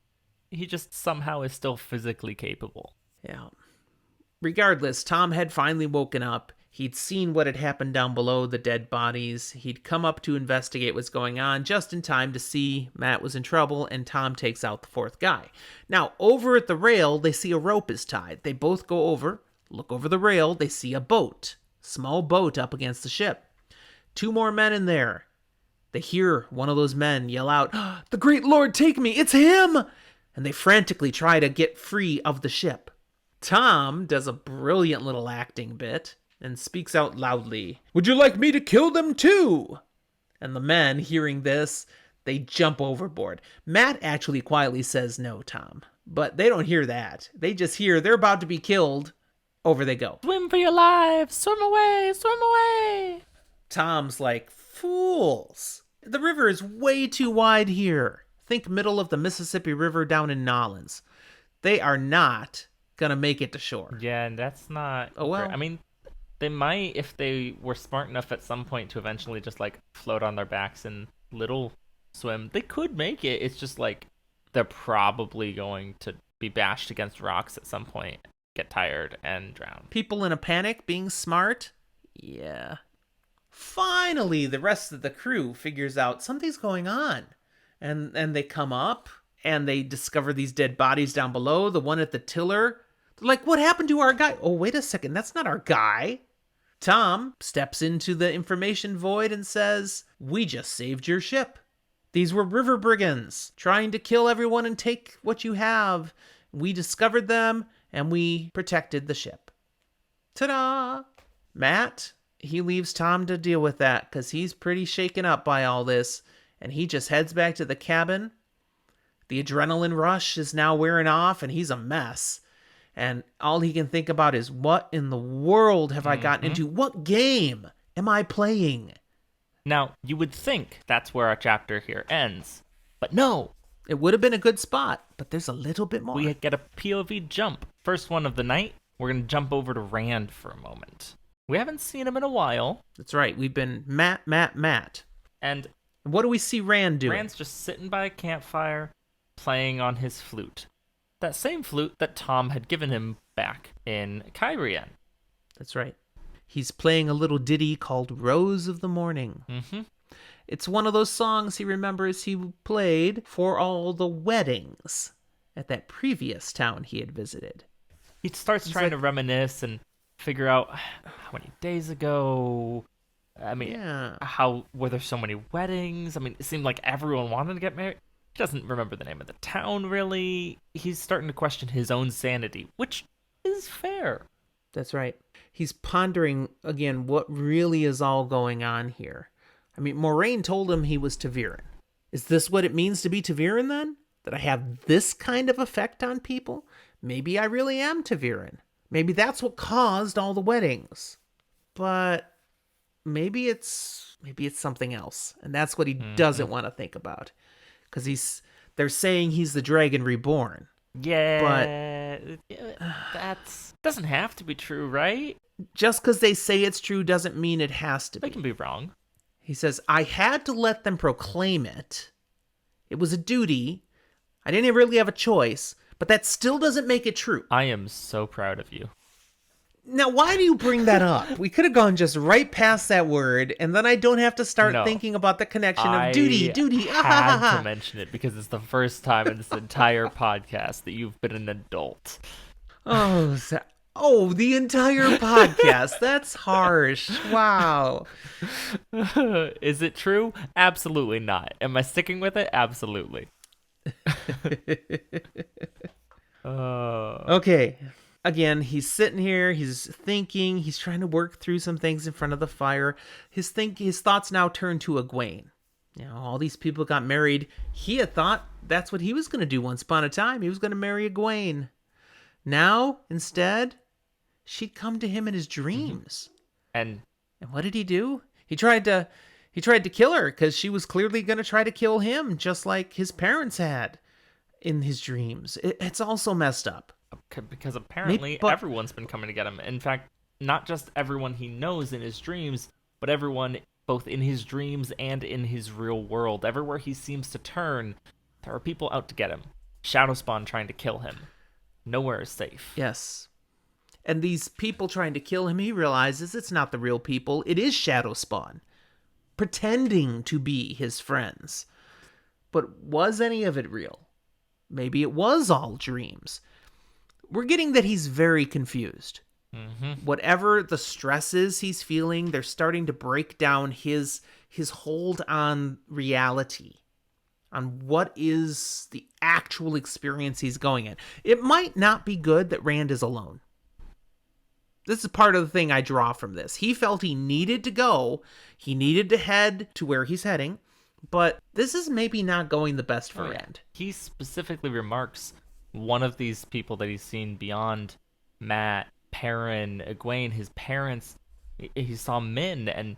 He just somehow is still physically capable. Yeah. Regardless, Tom had finally woken up. He'd seen what had happened down below, the dead bodies. He'd come up to investigate what's going on just in time to see Matt was in trouble, and Tom takes out the fourth guy. Now, over at the rail, they see a rope is tied. They both go over, look over the rail, they see a boat. Small boat up against the ship. Two more men in there. They hear one of those men yell out, "The great Lord, take me! It's him!" And they frantically try to get free of the ship. Tom does a brilliant little acting bit and speaks out loudly, "Would you like me to kill them too?" And the men, hearing this, they jump overboard. Matt actually quietly says no, Tom. But they don't hear that. They just hear they're about to be killed. Over they go. Swim for your lives! Swim away! Swim away! Tom's like, fools. The river is way too wide here. Think middle of the Mississippi River down in Nolens. They are not gonna make it to shore. Yeah, and that's not... Oh, well. I mean, they might if they were smart enough at some point to eventually just, like, float on their backs and little swim. They could make it. It's just, like, they're probably going to be bashed against rocks at some point, get tired, and drown. People in a panic being smart? Yeah. Finally, the rest of the crew figures out something's going on. And they come up, and they discover these dead bodies down below, the one at the tiller. They're like, what happened to our guy? Oh, wait a second, that's not our guy. Tom steps into the information void and says, "We just saved your ship. These were river brigands trying to kill everyone and take what you have. We discovered them and we protected the ship." Ta-da! Matt, he leaves Tom to deal with that because he's pretty shaken up by all this, and he just heads back to the cabin. The adrenaline rush is now wearing off and he's a mess. And all he can think about is, what in the world have I gotten into? What game am I playing? Now, you would think that's where our chapter here ends, but no. It would have been a good spot, but there's a little bit more. We get a POV jump. First one of the night, we're going to jump over to Rand for a moment. We haven't seen him in a while. That's right. We've been Matt. And what do we see Rand doing? Rand's just sitting by a campfire, playing on his flute. That same flute that Tom had given him back in Kyrian. That's right. He's playing a little ditty called Rose of the Morning. Mm-hmm. It's one of those songs he remembers he played for all the weddings at that previous town he had visited. He starts trying to reminisce and figure out how many days ago. I mean, how were there so many weddings? I mean, it seemed like everyone wanted to get married. He doesn't remember the name of the town, really. He's starting to question his own sanity, which is fair. That's right. He's pondering, again, what really is all going on here. I mean, Moraine told him he was Taviran. Is this what it means to be Taviran, then? That I have this kind of effect on people? Maybe I really am Taviran. Maybe that's what caused all the weddings. But maybe it's something else. And that's what he doesn't want to think about. Because they're saying he's the dragon reborn. Yeah, but that doesn't have to be true, right? Just because they say it's true doesn't mean it has to be. They can be wrong. He says, I had to let them proclaim it. It was a duty. I didn't really have a choice, but that still doesn't make it true. I am so proud of you. Now, why do you bring that up? We could have gone just right past that word, and then I don't have to start thinking about the connection of duty. I had to mention it because it's the first time in this entire podcast that you've been an adult. Oh, the entire podcast. That's harsh. Wow. Is it true? Absolutely not. Am I sticking with it? Absolutely. Okay. Again, he's sitting here, he's thinking, he's trying to work through some things in front of the fire. His thoughts now turn to Egwene. You know, all these people got married. He had thought that's what he was going to do once upon a time. He was going to marry Egwene. Now, instead, she'd come to him in his dreams. And what did he do? He tried to kill her because she was clearly going to try to kill him, just like his parents had in his dreams. It's also messed up. Because apparently everyone's been coming to get him. In fact, not just everyone he knows in his dreams, but everyone both in his dreams and in his real world. Everywhere he seems to turn, there are people out to get him. Shadowspawn trying to kill him. Nowhere is safe. Yes. And these people trying to kill him, he realizes it's not the real people. It is Shadowspawn, pretending to be his friends. But was any of it real? Maybe it was all dreams. We're getting that he's very confused. Mm-hmm. Whatever the stress is he's feeling, they're starting to break down his hold on reality, on what is the actual experience he's going in. It might not be good that Rand is alone. This is part of the thing I draw from this. He felt he needed to go. He needed to head to where he's heading. But this is maybe not going the best for Rand. He specifically remarks one of these people that he's seen beyond Matt, Perrin, Egwene, his parents. He saw Min, and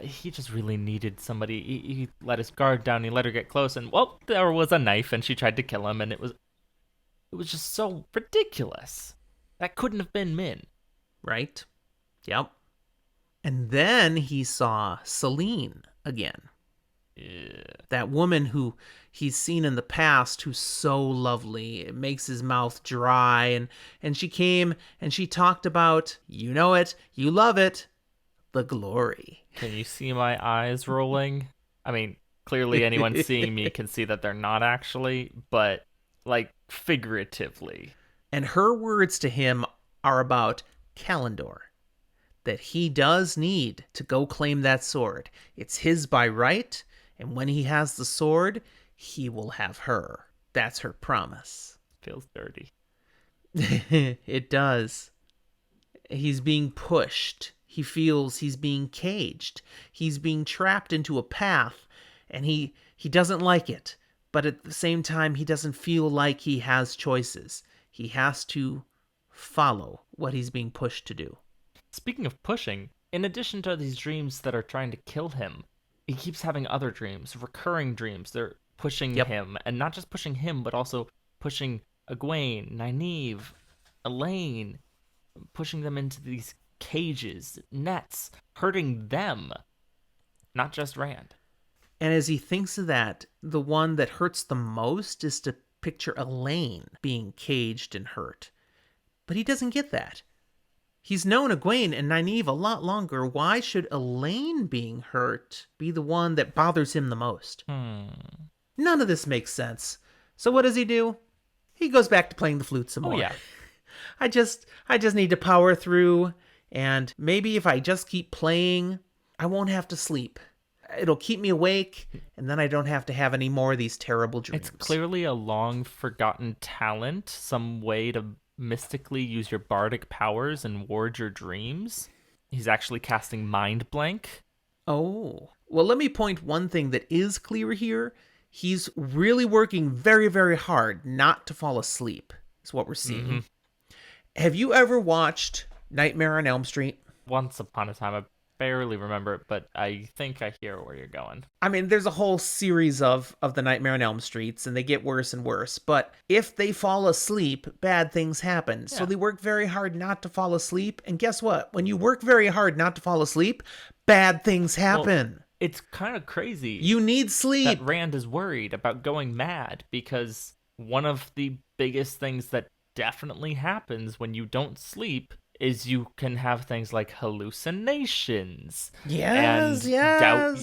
he just really needed somebody. He let his guard down. He let her get close, and there was a knife, and she tried to kill him, and it was just so ridiculous. That couldn't have been Min. Right? Yep. And then he saw Celine again. Yeah. That woman who he's seen in the past who's so lovely. It makes his mouth dry. And she came and she talked about, you know it, you love it, the glory. Can you see my eyes rolling? I mean, clearly anyone seeing me can see that they're not actually, but like figuratively. And her words to him are about Kalendor, that he does need to go claim that sword. It's his by right, and when he has the sword, he will have her. That's her promise. Feels dirty. It does. He's being pushed. He feels he's being caged. He's being trapped into a path, and he doesn't like it. But at the same time, he doesn't feel like he has choices. He has to follow what he's being pushed to do. Speaking of pushing, in addition to these dreams that are trying to kill him, he keeps having other dreams, recurring dreams. They're pushing him, and not just pushing him, but also pushing Egwene, Nynaeve, Elaine, pushing them into these cages, nets, hurting them, not just Rand. And as he thinks of that, the one that hurts the most is to picture Elaine being caged and hurt. But he doesn't get that. He's known Egwene and Nynaeve a lot longer. Why should Elaine being hurt be the one that bothers him the most? None of this makes sense. So what does he do? He goes back to playing the flute some more. Oh, yeah. I just need to power through, and maybe if I just keep playing, I won't have to sleep. It'll keep me awake, and then I don't have to have any more of these terrible dreams. It's clearly a long-forgotten talent, some way to mystically use your bardic powers and ward your dreams. He's actually casting Mind Blank. Oh. Well, let me point one thing that is clear here. He's really working very, very hard not to fall asleep, is what we're seeing. Mm-hmm. Have you ever watched Nightmare on Elm Street? Once upon a time. I barely remember it, but I think I hear where you're going. I mean, there's a whole series of the Nightmare on Elm Streets, and they get worse and worse. But if they fall asleep, bad things happen. Yeah. So they work very hard not to fall asleep. And guess what? When you work very hard not to fall asleep, bad things happen. Well, it's kind of crazy. You need sleep. That Rand is worried about going mad, because one of the biggest things that definitely happens when you don't sleep is you can have things like hallucinations. Yes,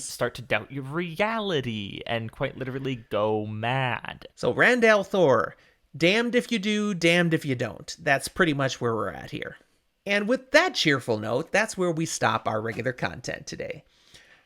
start to doubt your reality and quite literally go mad. So Rand al'Thor, damned if you do, damned if you don't. That's pretty much where we're at here. And with that cheerful note, that's where we stop our regular content today.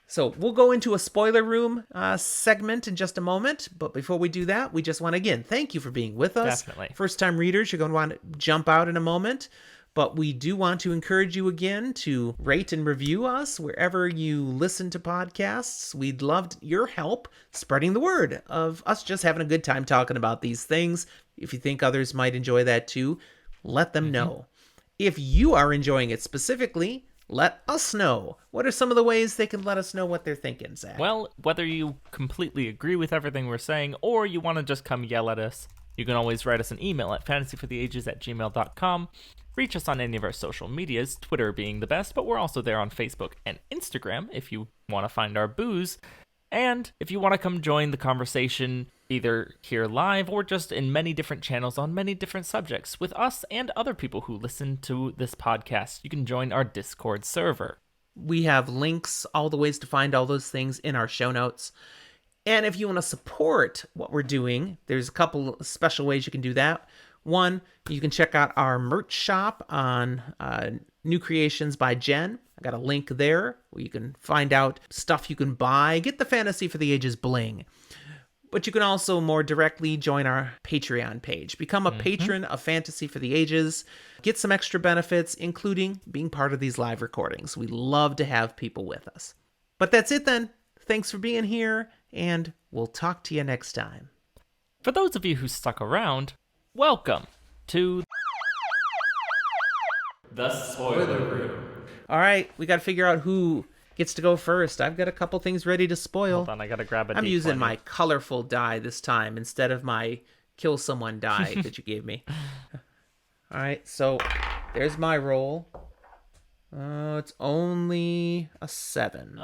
So we'll go into a spoiler room segment in just a moment. But before we do that, we just want to, again, thank you for being with us. Definitely. First-time readers, you're going to want to jump out in a moment. But we do want to encourage you again to rate and review us wherever you listen to podcasts. We'd love your help spreading the word of us just having a good time talking about these things. If you think others might enjoy that too, let them know. If you are enjoying it specifically, let us know. What are some of the ways they can let us know what they're thinking, Zach? Well, whether you completely agree with everything we're saying or you want to just come yell at us, you can always write us an email at fantasyfortheages@gmail.com. Reach us on any of our social medias, Twitter being the best, but we're also there on Facebook and Instagram if you want to find our booze. And if you want to come join the conversation, either here live or just in many different channels on many different subjects with us and other people who listen to this podcast, you can join our Discord server. We have links, all the ways to find all those things in our show notes. And if you want to support what we're doing, there's a couple special ways you can do that. One, you can check out our merch shop on New Creations by Jen. I got a link there where you can find out stuff you can buy. Get the Fantasy for the Ages bling. But you can also more directly join our Patreon page. Become a patron of Fantasy for the Ages. Get some extra benefits, including being part of these live recordings. We love to have people with us. But that's it then. Thanks for being here, and we'll talk to you next time. For those of you who stuck around, welcome to the spoiler room. All right, we got to figure out who gets to go first. I've got a couple things ready to spoil. Hold on, I got to grab a I'm D20. using my colorful die this time instead of my kill someone die that you gave me. All right, so there's my roll. It's only a 7.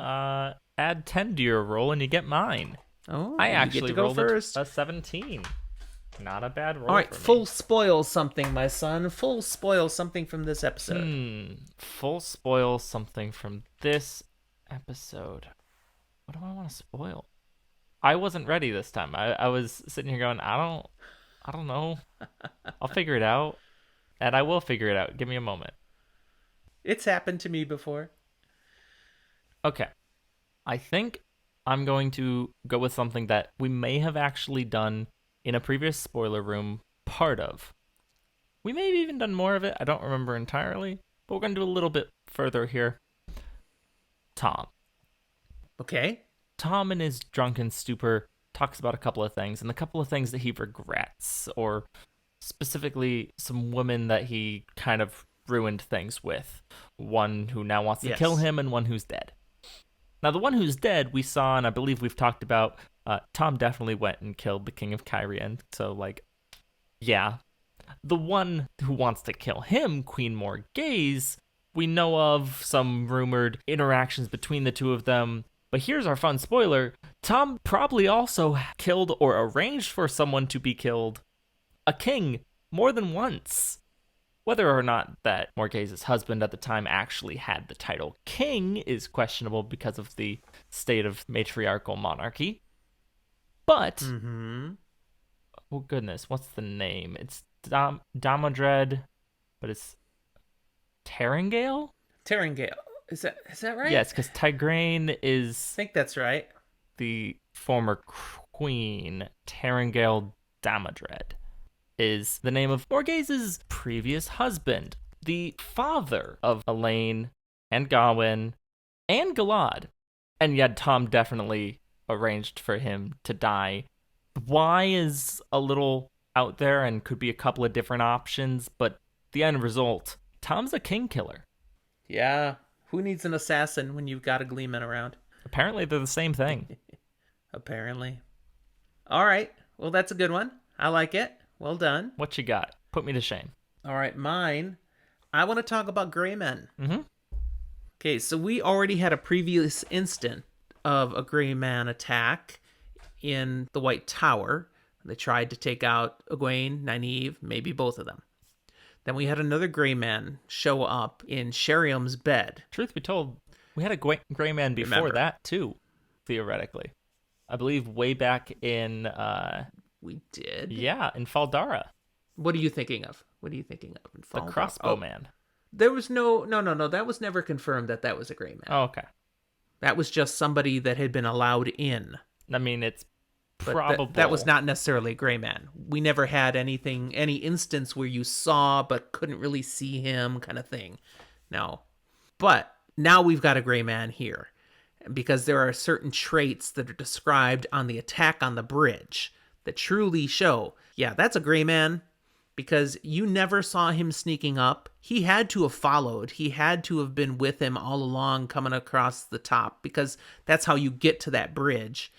Add 10 to your roll and you get mine. Oh, I actually get to go rolled first. a 17. Not a bad roll. All right, for me. full spoil something, my son. Full spoil something from this episode. Full spoil something from this episode. What do I want to spoil? I wasn't ready this time. I was sitting here going, I don't know. I'll figure it out. And I will figure it out. Give me a moment. It's happened to me before. Okay. I think I'm going to go with something that we may have actually done in a previous spoiler room part of. We may have even done more of it. I don't remember entirely, but we're going to do a little bit further here. Tom. Okay. Tom, in his drunken stupor, talks about a couple of things, and the couple of things that he regrets, or specifically some women that he kind of ruined things with. One who now wants to kill Yes. him, and one who's dead. Now, the one who's dead, we saw, and I believe we've talked about, Tom definitely went and killed the King of Kyrian. So, like, yeah. The one who wants to kill him, Queen Morgaze, we know of some rumored interactions between the two of them. But here's our fun spoiler. Tom probably also killed or arranged for someone to be killed, a king, more than once. Whether or not that Morgaze's husband at the time actually had the title king is questionable because of the state of matriarchal monarchy. But, oh goodness, what's the name? It's Damodred, but it's Terengale? Terengale. Is that right? Yes, because Tigraine is I think that's right. the former queen. Terengale Damodred is the name of Morgaze's previous husband, the father of Elaine and Gawain and Galad. And yet Tom definitely arranged for him to die. Why is a little out there and could be a couple of different options, but the end result, Tom's a king killer. Yeah. Who needs an assassin when you've got a Gleeman around? Apparently they're the same thing. Apparently. All right. Well, that's a good one. I like it. Well done. What you got? Put me to shame. All right, mine. I want to talk about gray men. Mm-hmm. Okay, so we already had a previous instant of a gray man attack in the White Tower. They tried to take out Egwene, Nynaeve, maybe both of them. Then we had another gray man show up in Sheriam's bed. Truth be told, we had a gray man before that too, theoretically. I believe way back in We did? Yeah, in Faldara. What are you thinking of? What are you thinking of in The Faldara? crossbow man. There was no. That was never confirmed that was a gray man. Oh, okay. That was just somebody that had been allowed in. I mean, it's But probable. that was not necessarily a gray man. We never had any instance where you saw but couldn't really see him kind of thing. No. But now we've got a gray man here because there are certain traits that are described on the attack on the bridge that truly show, yeah, that's a gray man, because you never saw him sneaking up. He had to have followed. He had to have been with him all along coming across the top, because that's how you get to that bridge.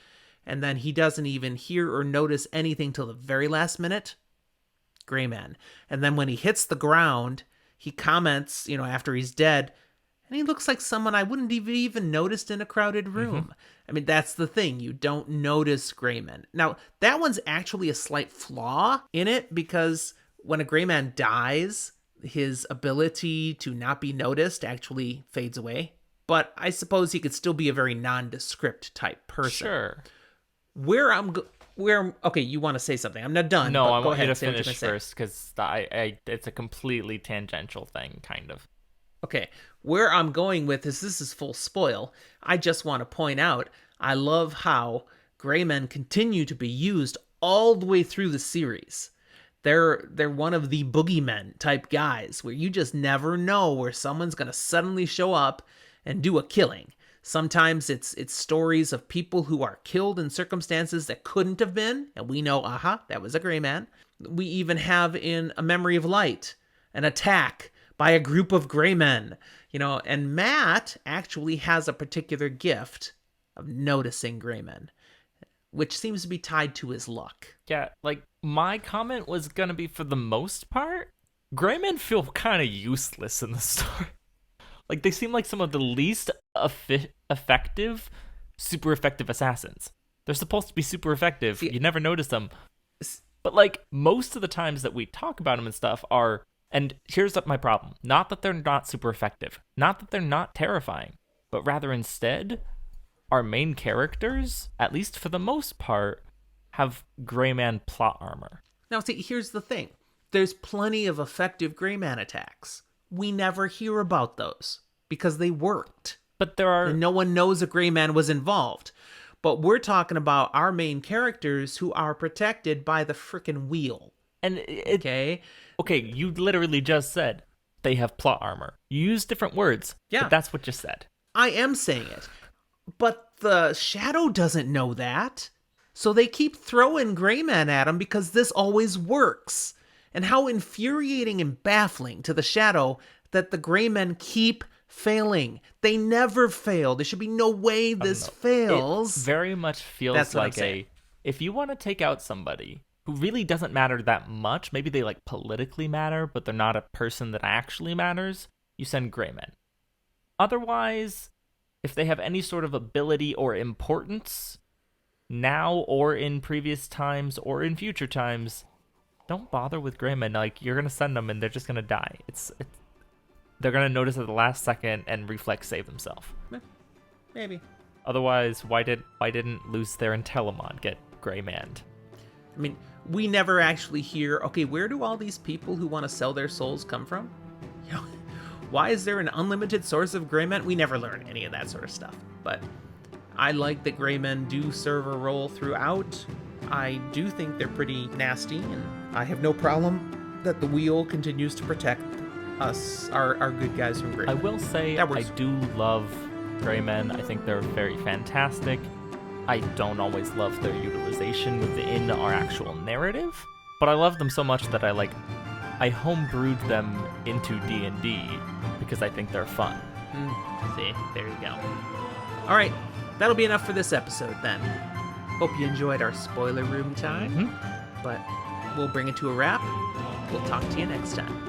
And then he doesn't even hear or notice anything till the very last minute. Gray man. And then when he hits the ground, he comments, after he's dead, and he looks like someone I wouldn't even noticed in a crowded room. Mm-hmm. I mean, that's the thing. You don't notice gray men. Now, that one's actually a slight flaw in it, because when a gray man dies, his ability to not be noticed actually fades away. But I suppose he could still be a very nondescript type person. Sure. Okay, you want to say something? I'm not done. No, I go want you ahead, to finish first, because it's a completely tangential thing, kind of. Okay, where I'm going with this is full spoil. I just want to point out, I love how gray men continue to be used all the way through the series. They're one of the boogeymen type guys where you just never know where someone's going to suddenly show up and do a killing. Sometimes it's stories of people who are killed in circumstances that couldn't have been, and we know, that was a gray man. We even have in A Memory of Light an attack by a group of gray men, and Matt actually has a particular gift of noticing gray men, which seems to be tied to his luck. Yeah, like, my comment was gonna be, for the most part, gray men feel kind of useless in the story. Like, they seem like some of the least effective, super effective assassins. They're supposed to be super effective. You never notice them. But, like, most of the times that we talk about them and stuff are... And here's my problem. Not that they're not super effective. Not that they're not terrifying. But rather instead, our main characters, at least for the most part, have gray man plot armor. Now, see, here's the thing. There's plenty of effective gray man attacks. we never hear about those because they worked. But there are... And no one knows a gray man was involved. But we're talking about our main characters who are protected by the frickin' wheel. And Okay? Okay, you literally just said they have plot armor. You use different words, Yeah. but that's what you said. I am saying it. But the Shadow doesn't know that. So they keep throwing gray men at him because this always works. And how infuriating and baffling to the Shadow that the gray men keep failing. They never fail. There should be no way this fails. It very much feels That's what I'm like saying. if you want to take out somebody who really doesn't matter that much, maybe they like politically matter, but they're not a person that actually matters, you send gray men. Otherwise, if they have any sort of ability or importance, now or in previous times or in future times, don't bother with gray men. Like, you're gonna send them and they're just gonna die. They're gonna notice at the last second and reflex save themselves. Maybe. Otherwise, why didn't Lucifer and Telemon get gray manned? I mean, we never actually hear, okay, where do all these people who want to sell their souls come from? You know, why is there an unlimited source of gray men? We never learn any of that sort of stuff. But I like that gray men do serve a role throughout. I do think they're pretty nasty, and I have no problem that the wheel continues to protect us, our good guys from gray I men. will say, I do love gray men. I think they're very fantastic. I don't always love their utilization within our actual narrative, but I love them so much that I homebrewed them into D&D because I think they're fun. See, there you go. All right, that'll be enough for this episode then. Hope you enjoyed our spoiler room time, but we'll bring it to a wrap. We'll talk to you next time.